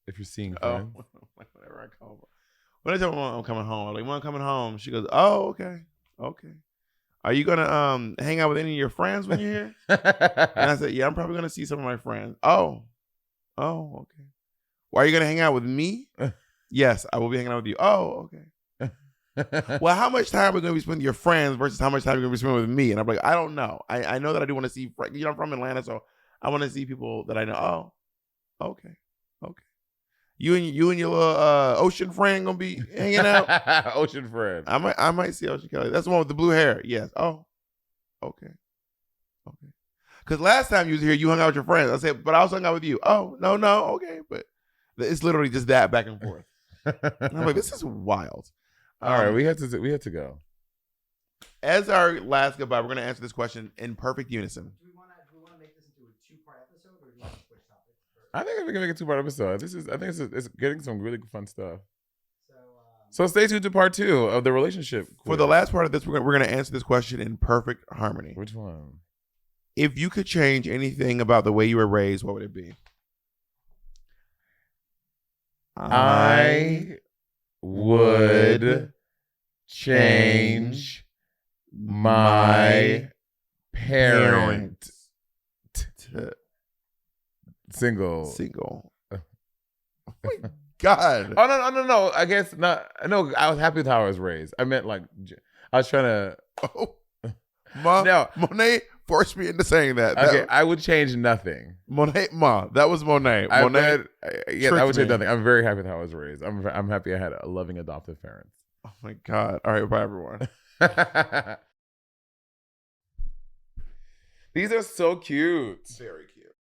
If you're seeing friends, whenever I call her. When I tell my mom I'm coming home, I'm like, Mom, I'm coming home. She goes, oh, okay. Are you gonna hang out with any of your friends when you're here? And I said, yeah, I'm probably gonna see some of my friends. Oh, okay. Why are you gonna hang out with me? Yes, I will be hanging out with you. Oh, okay. Well, how much time are we gonna be spending with your friends versus how much time you're gonna be spending with me? And I'm like, I don't know. I know that I do want to see. I'm from Atlanta, so I want to see people that I know. Oh, okay. You and your little ocean friend gonna be hanging out. Ocean friend. I might see Ocean Kelly. That's the one with the blue hair. Yes. Oh, okay. Because last time you was here, you hung out with your friends. I said, but I also hung out with you. Oh, no, okay. But it's literally just that back and forth. And I'm like, this is wild. All right, we had to go. As our last goodbye, we're gonna answer this question in perfect unison. Do we want to make this into a 2-part episode, or do you want to switch topics? I think we can make a 2-part episode. I think it's getting some really fun stuff. So stay tuned to part 2 of the relationship quiz. For the last part of this, we're going to answer this question in perfect harmony. Which one? If you could change anything about the way you were raised, what would it be? I would change my parent. Single. Oh my God. Oh no. I guess not. No, I was happy with how I was raised. I meant like I was trying to. Oh, Monet forced me into saying that. Okay, I would change nothing. Monet, that was Monet. I would change nothing. I'm very happy with how I was raised. I'm happy I had a loving adoptive parents. Oh my God. All right, bye everyone. These are so cute. Very cute.